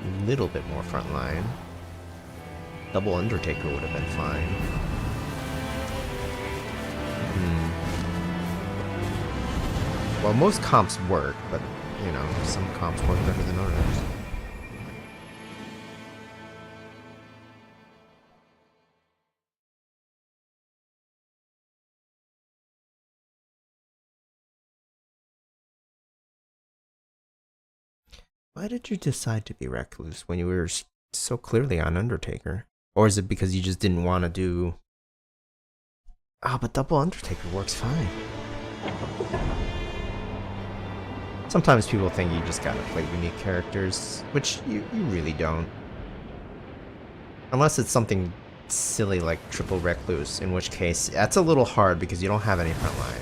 a little bit more front line. Double Undertaker would have been fine. Well, most comps work, but, you know, some comps work better than others. Why did you decide to be Recluse when you were so clearly on Undertaker? Or is it because you just didn't want to do... Ah, but Double Undertaker works fine. Sometimes people think you just gotta play unique characters, which you really don't. Unless it's something silly like Triple Recluse, in which case that's a little hard because you don't have any front line.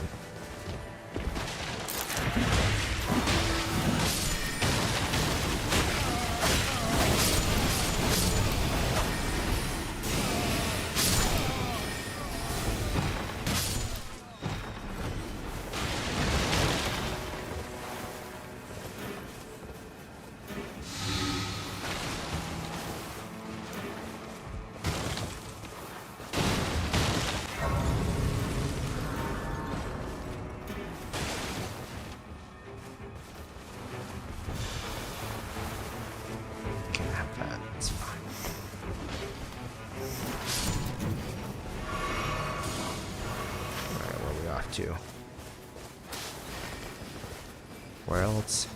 Where else?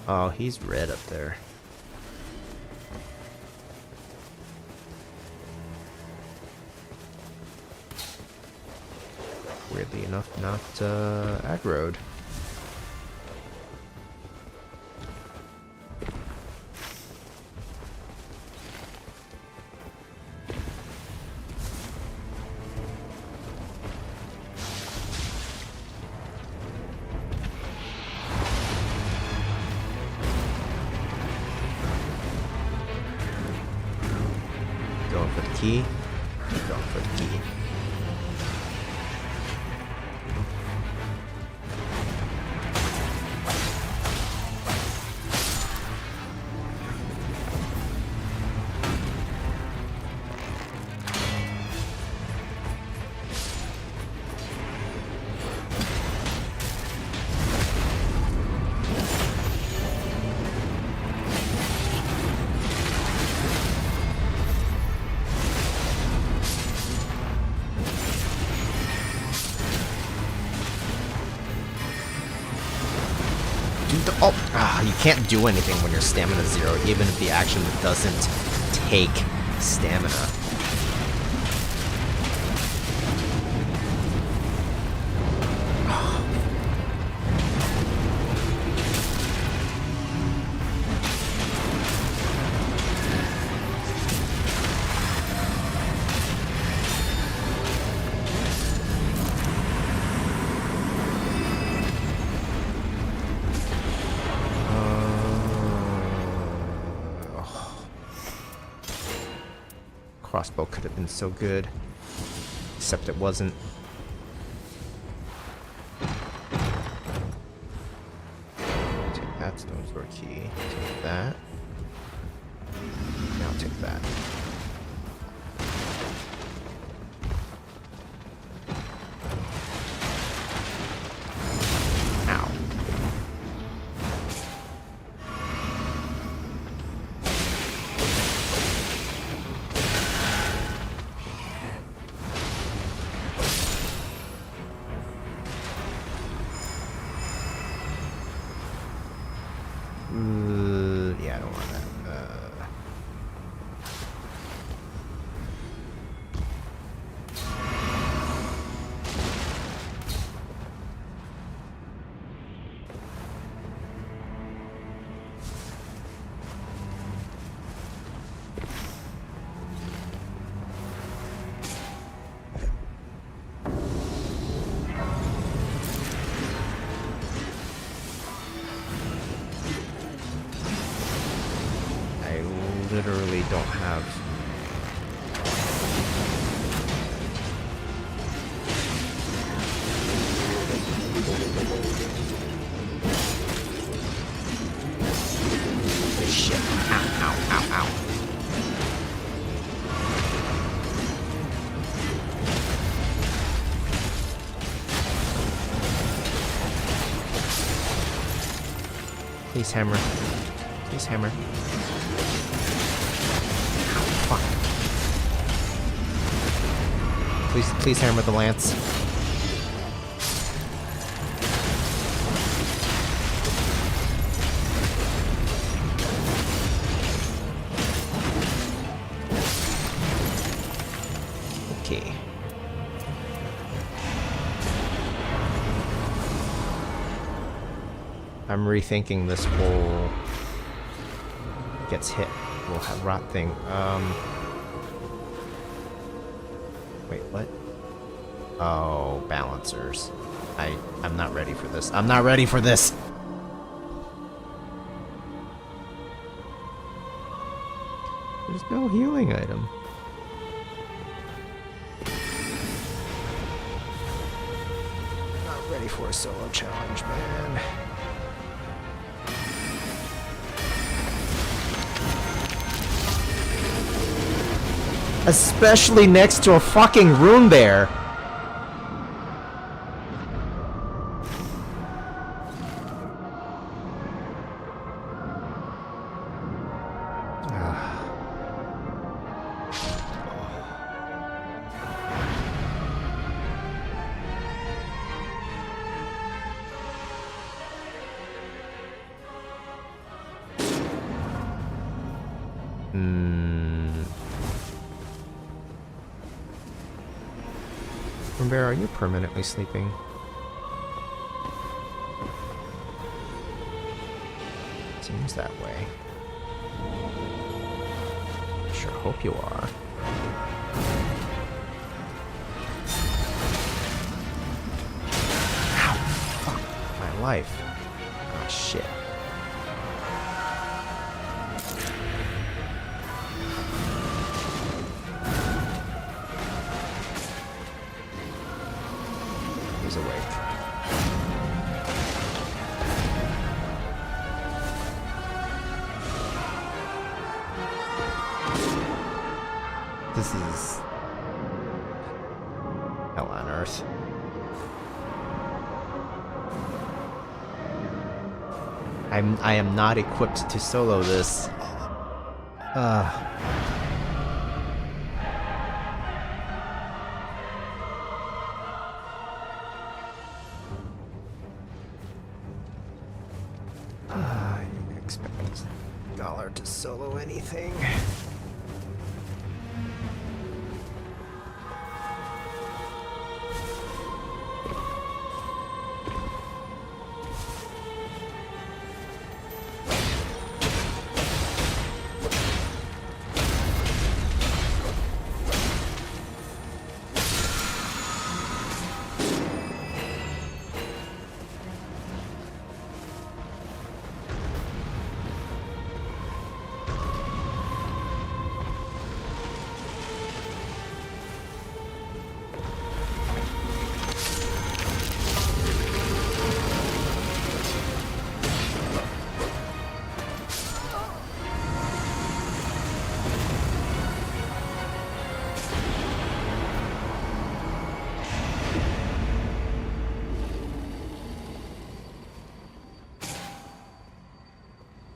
Oh, he's red up there. Weirdly enough, not aggroed. Going for the key. Going for the key. You can't do anything when you're stamina 0, even if the action doesn't take stamina. Crossbow could have been so good. Except it wasn't. Take that stone sword key. Take that. Now take that. Ow. Yeah, I don't want that. Literally don't have. Shit. Ow, ow, ow, ow. Please hammer. Please hammer. Fuck. Please hammer the lance. Okay. I'm rethinking this whole gets hit. We'll have rot thing. Wait, what? Oh, balancers. I'm not ready for this. I'm not ready for this. There's no healing item. Not ready for a solo challenge, man. Especially next to a fucking rune bear. Bear, are you permanently sleeping? Seems that way. Sure hope you are. Ow! Fuck my life. Ah, shit. Awake. This is hell on earth. I am not equipped to solo this. You expect Dollar to solo anything?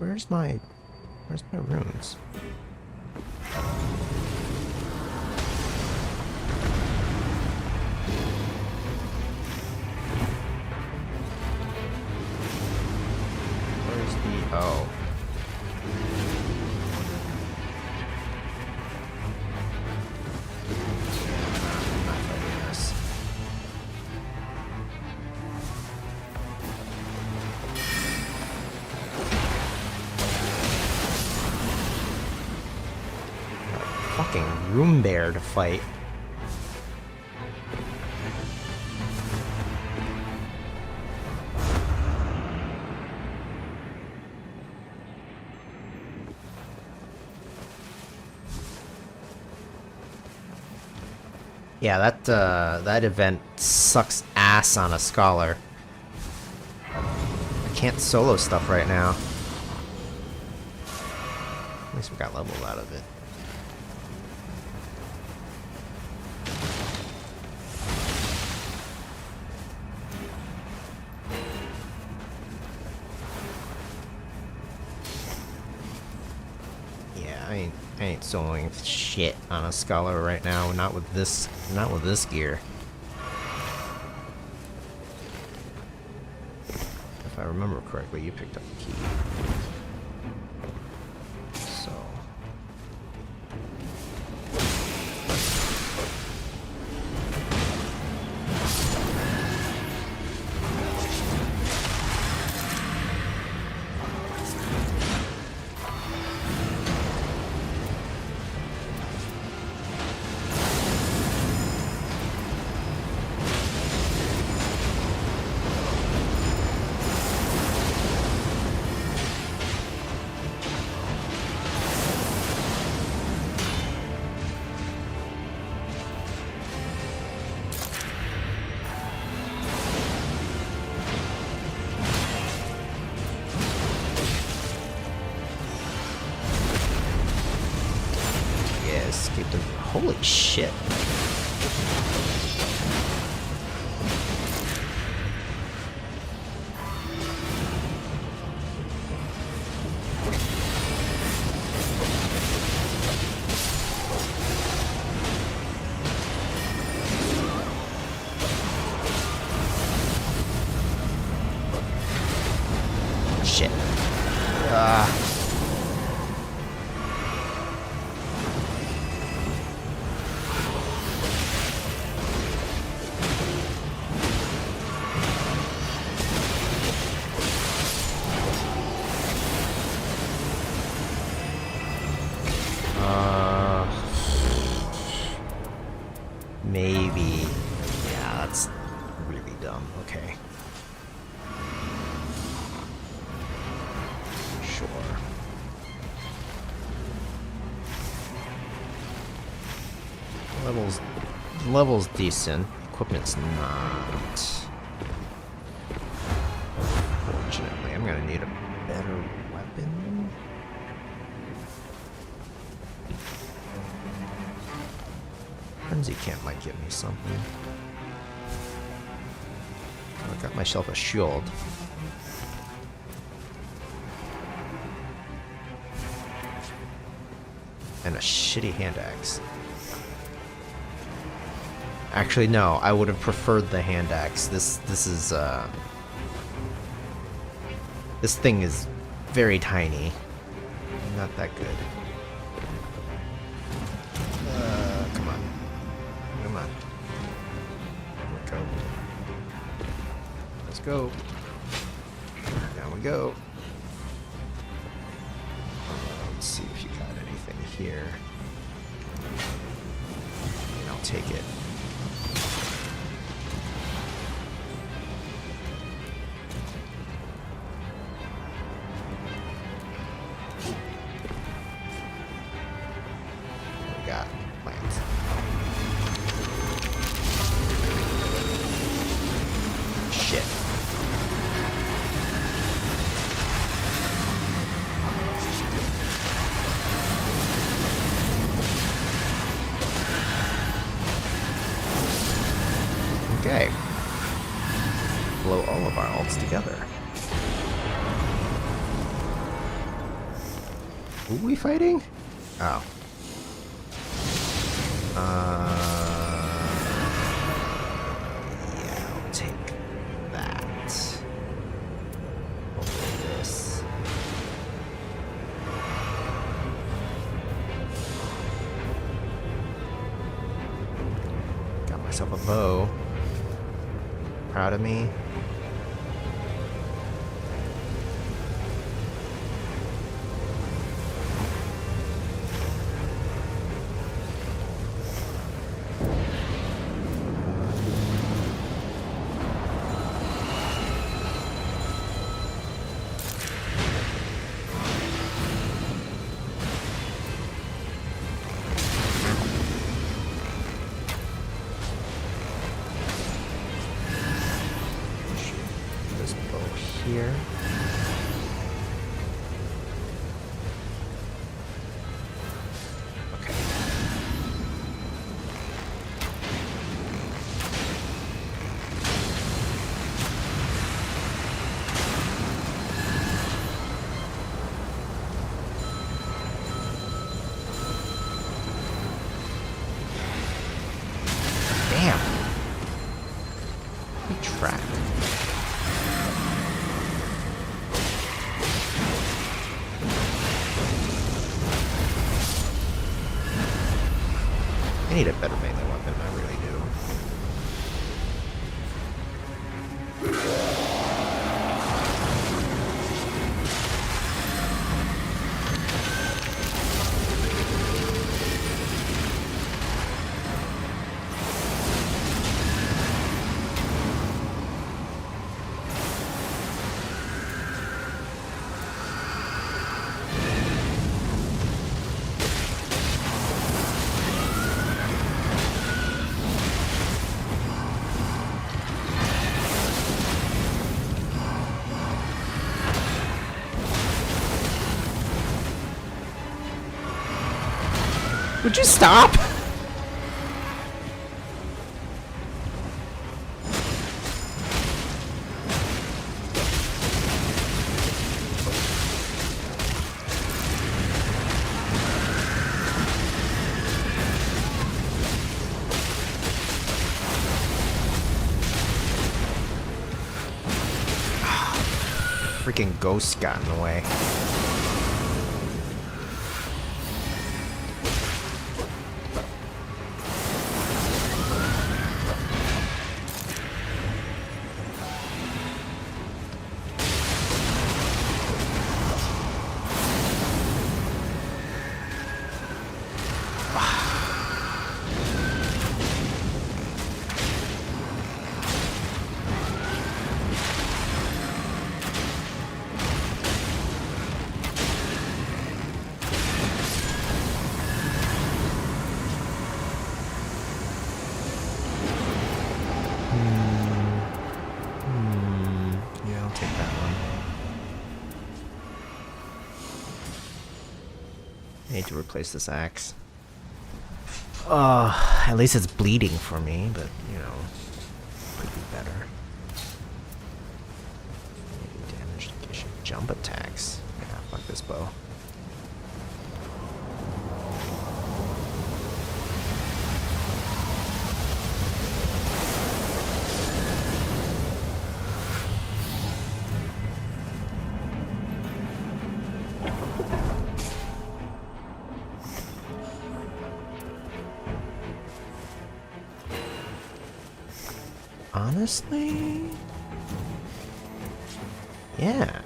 Where's my runes? Where's the... oh. I'm not fighting this. Fucking room bear to fight. Yeah, that event sucks ass on a scholar. I can't solo stuff right now. At least we got leveled out of it. I ain't soloing shit on a scholar right now. Not with this gear. If I remember correctly, you picked up the key. So. Escaped him. Holy shit. Shit. Maybe. Yeah, that's really dumb. Okay. Sure. Level's decent. Equipment's not. Fortunately, I'm gonna need a better weapon. Frenzy Camp might give me something. I got myself a shield. And a shitty hand axe. Actually, no, I would have preferred the hand axe. This thing is very tiny. Not that good. Come on. Come on. Let's go. Let's go. Down we go. Let's see if you got anything here. And I'll take it. Got plants. Shit. Okay. Blow all of our alts together. Who are we fighting? Oh. Yeah, I'll take that. Over this. Got myself a bow. Proud of me. Here. Okay. Damn. Good track. I need a better melee weapon, I really do. Would you stop? Freaking ghost got in the way. Yeah, I'll take that one. I need to replace this axe. At least it's bleeding for me, but, you know, could be better. Maybe damage to jump attacks. Yeah, fuck this bow. Honestly, yeah.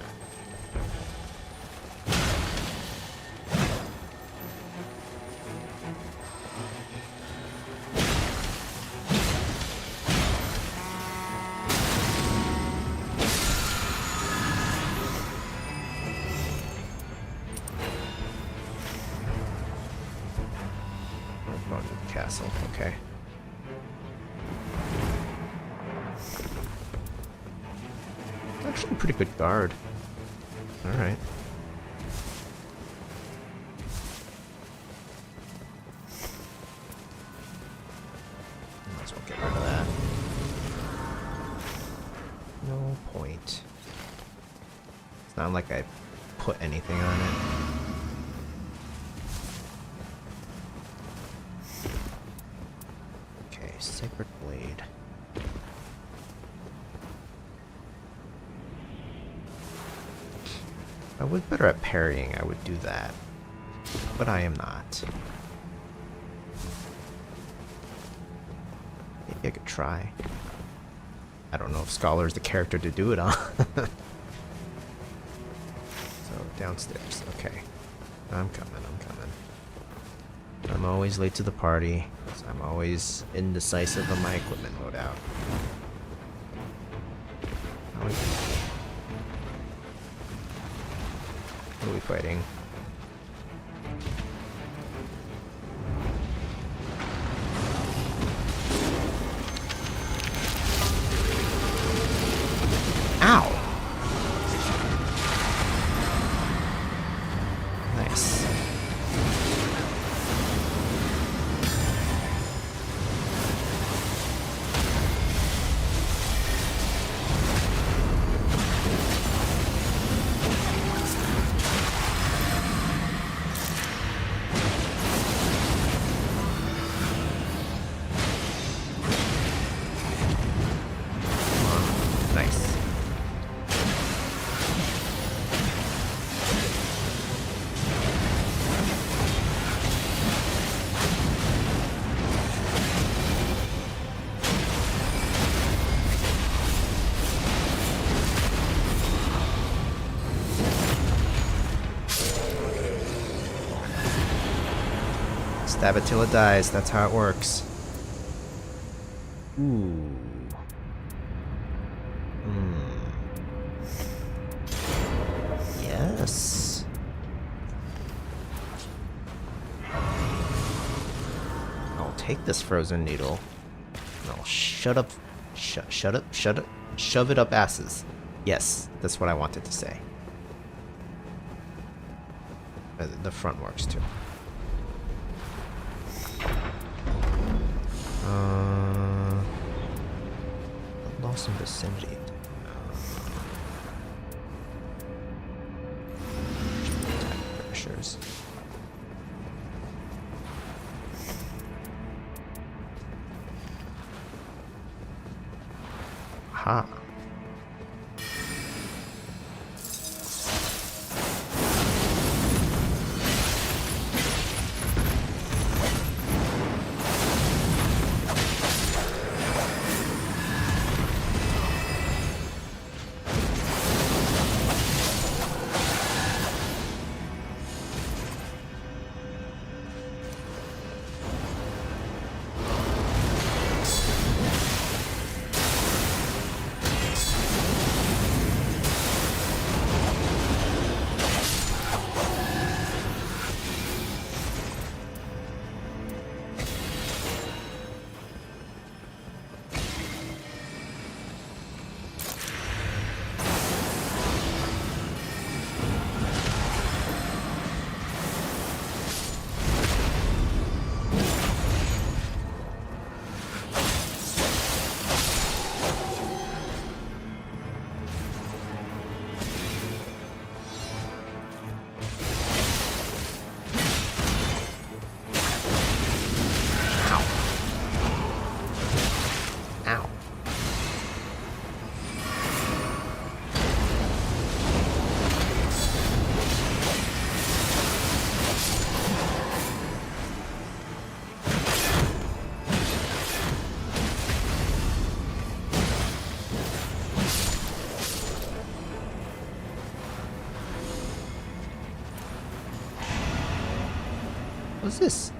Castle, okay. Actually, a pretty good guard. Alright. Might as well get rid of that. No point. It's not like I put anything on it. Brick blade. If I was better at parrying, I would do that. But I am not. Maybe I could try. I don't know if Scholar's the character to do it on. So, downstairs. Okay. I'm coming. I'm always late to the party. So I'm always indecisive of my equipment loadout. What are we fighting? Ow! Nice. Nice. Stab it till it dies, that's how it works. Ooh. Yes. I'll take this frozen needle. And I'll shut up, shove it up asses. Yes, that's what I wanted to say. The front works too. Lost in vicinity. Pressures. Ha. What's this?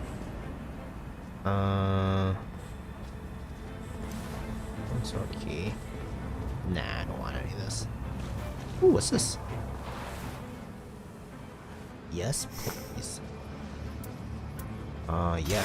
One sword key. Nah, I don't want any of this. Ooh, what's this? Yes, please. Yeah.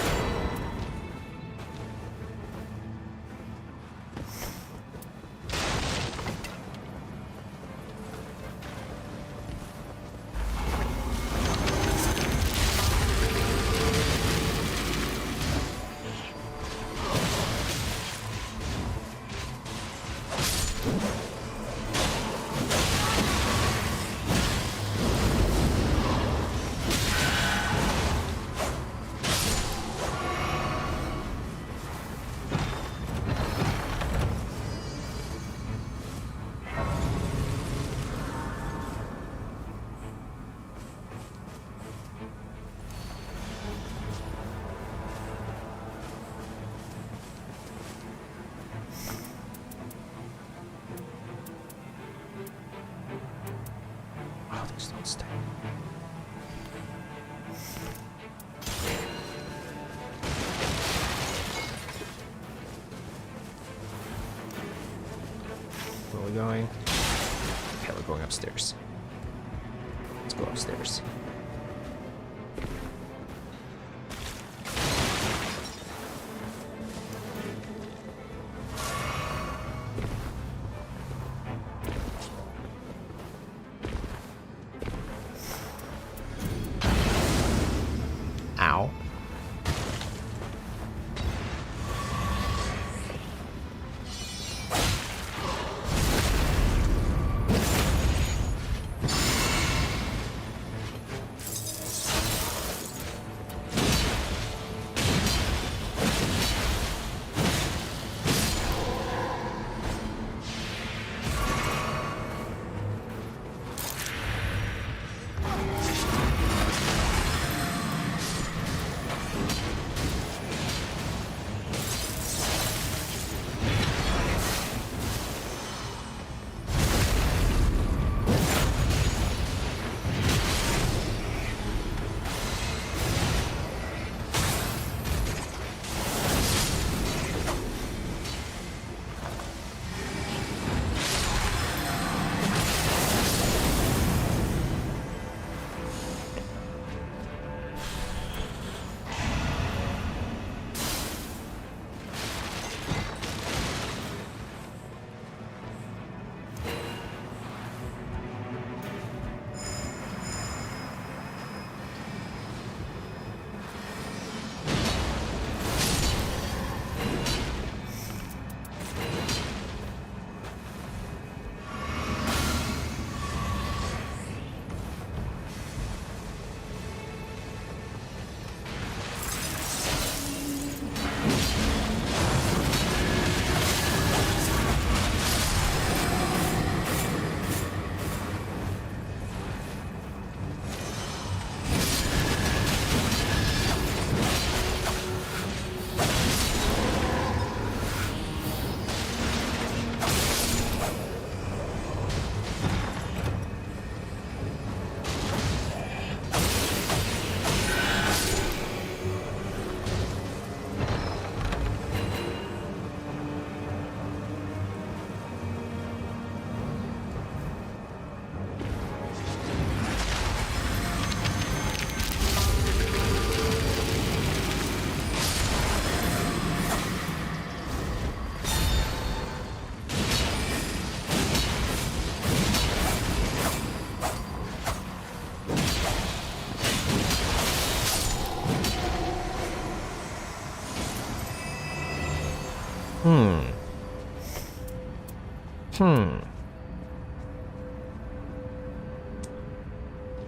Stay. Where are we going? Okay, we're going upstairs. Let's go upstairs. Ow.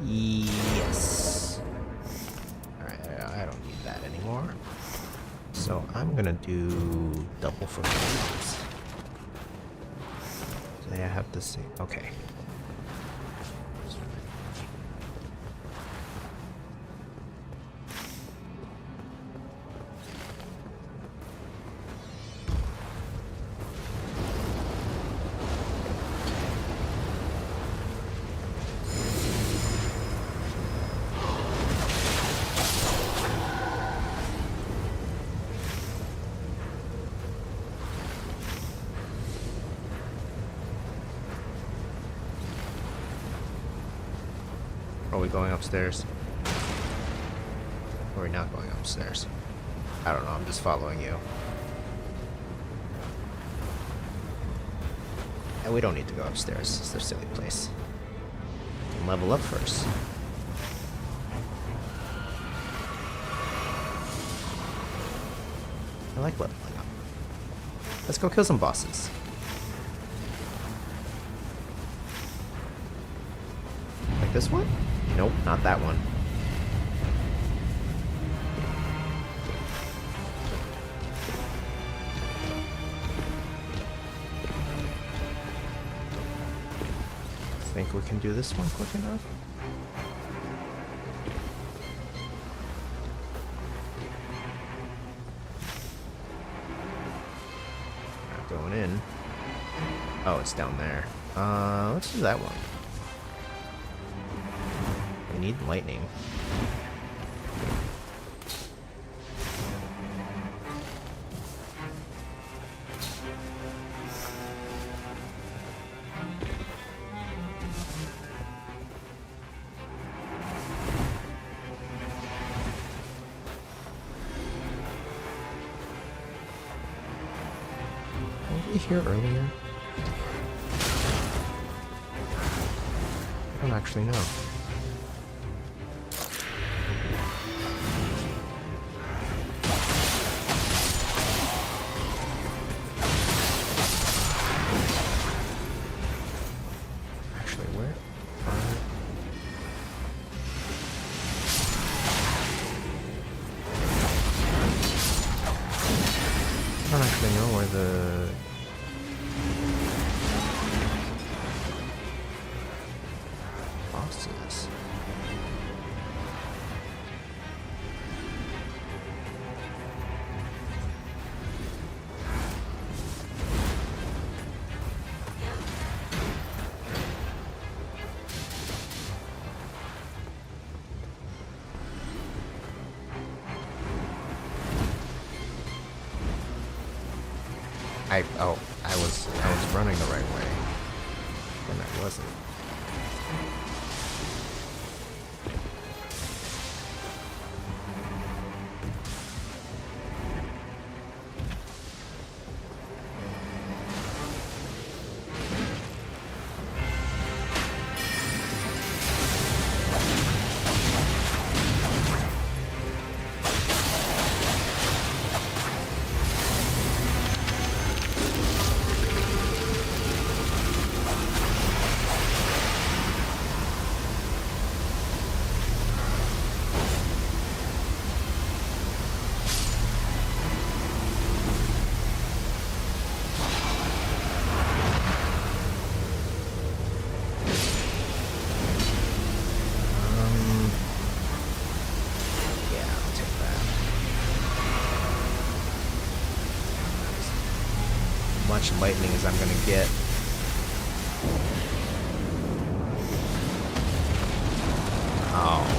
Yes. Alright, I don't need that anymore. So I'm gonna do double for these. So I have to see. Okay. Are we going upstairs? Or are we not going upstairs? I don't know, I'm just following you. And we don't need to go upstairs, it's a silly place. We can level up first. I like leveling up. Let's go kill some bosses. Like this one? Nope, not that one. Think we can do this one quick enough? Not going in. Oh, it's down there. Let's do that one. need lightning. Were we here earlier? I don't actually know. Actually, where are... I don't actually know where the... boss is. I was running the right way, and I wasn't. Much lightning as I'm gonna get. Oh.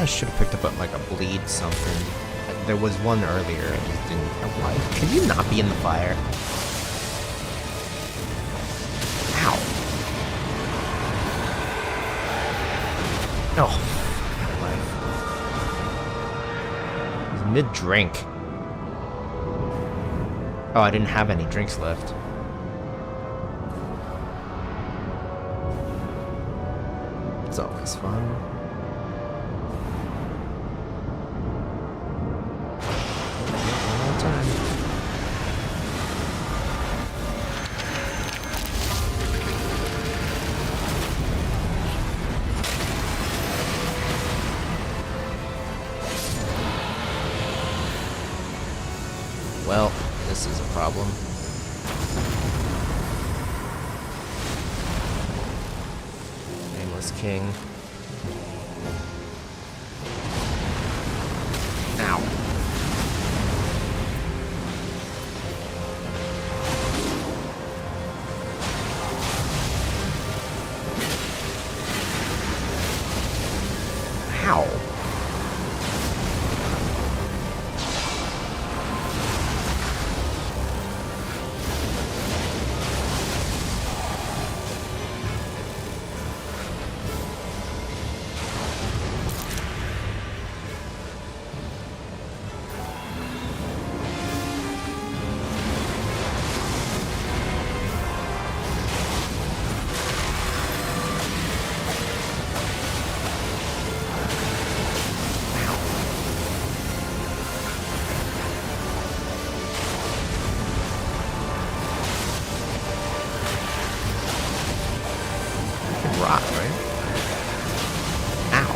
I should have picked up like a bleed something. There was one earlier, I just didn't. Why? Could you not be in the fire? Ow. Oh. He's mid-drink. Oh, I didn't have any drinks left. It's always fun. Well, this is a problem. Nameless King. Ow. Ow. Rot, right? Ow.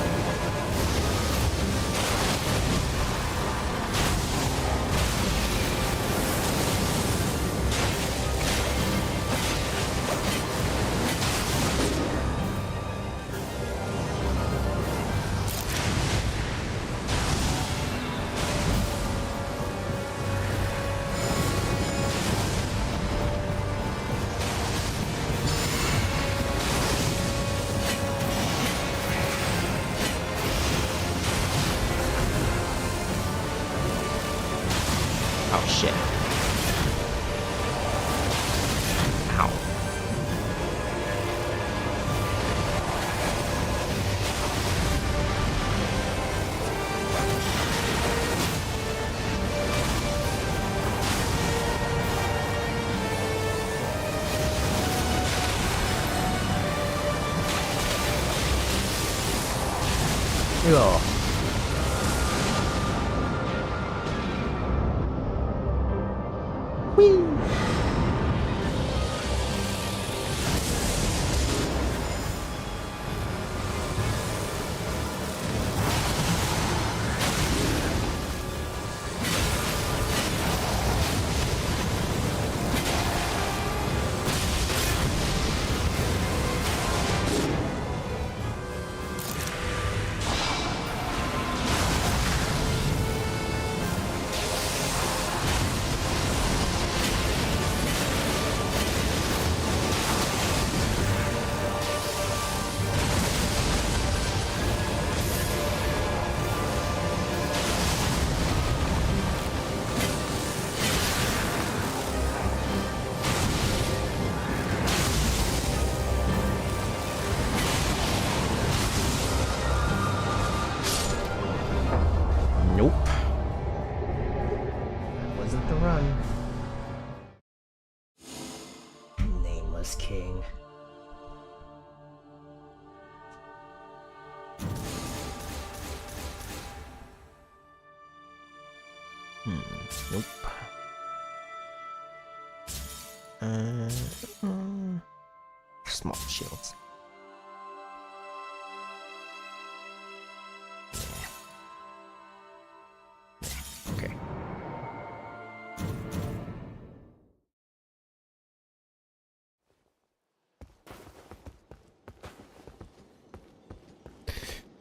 Oh shit. Ow. Ugh. Whee! Nope. That wasn't the run. Nameless King. Nope. Small shields. Okay.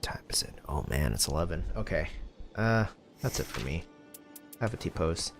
Time is it? Oh man, it's 11. Okay. That's it for me. Have a T-pose.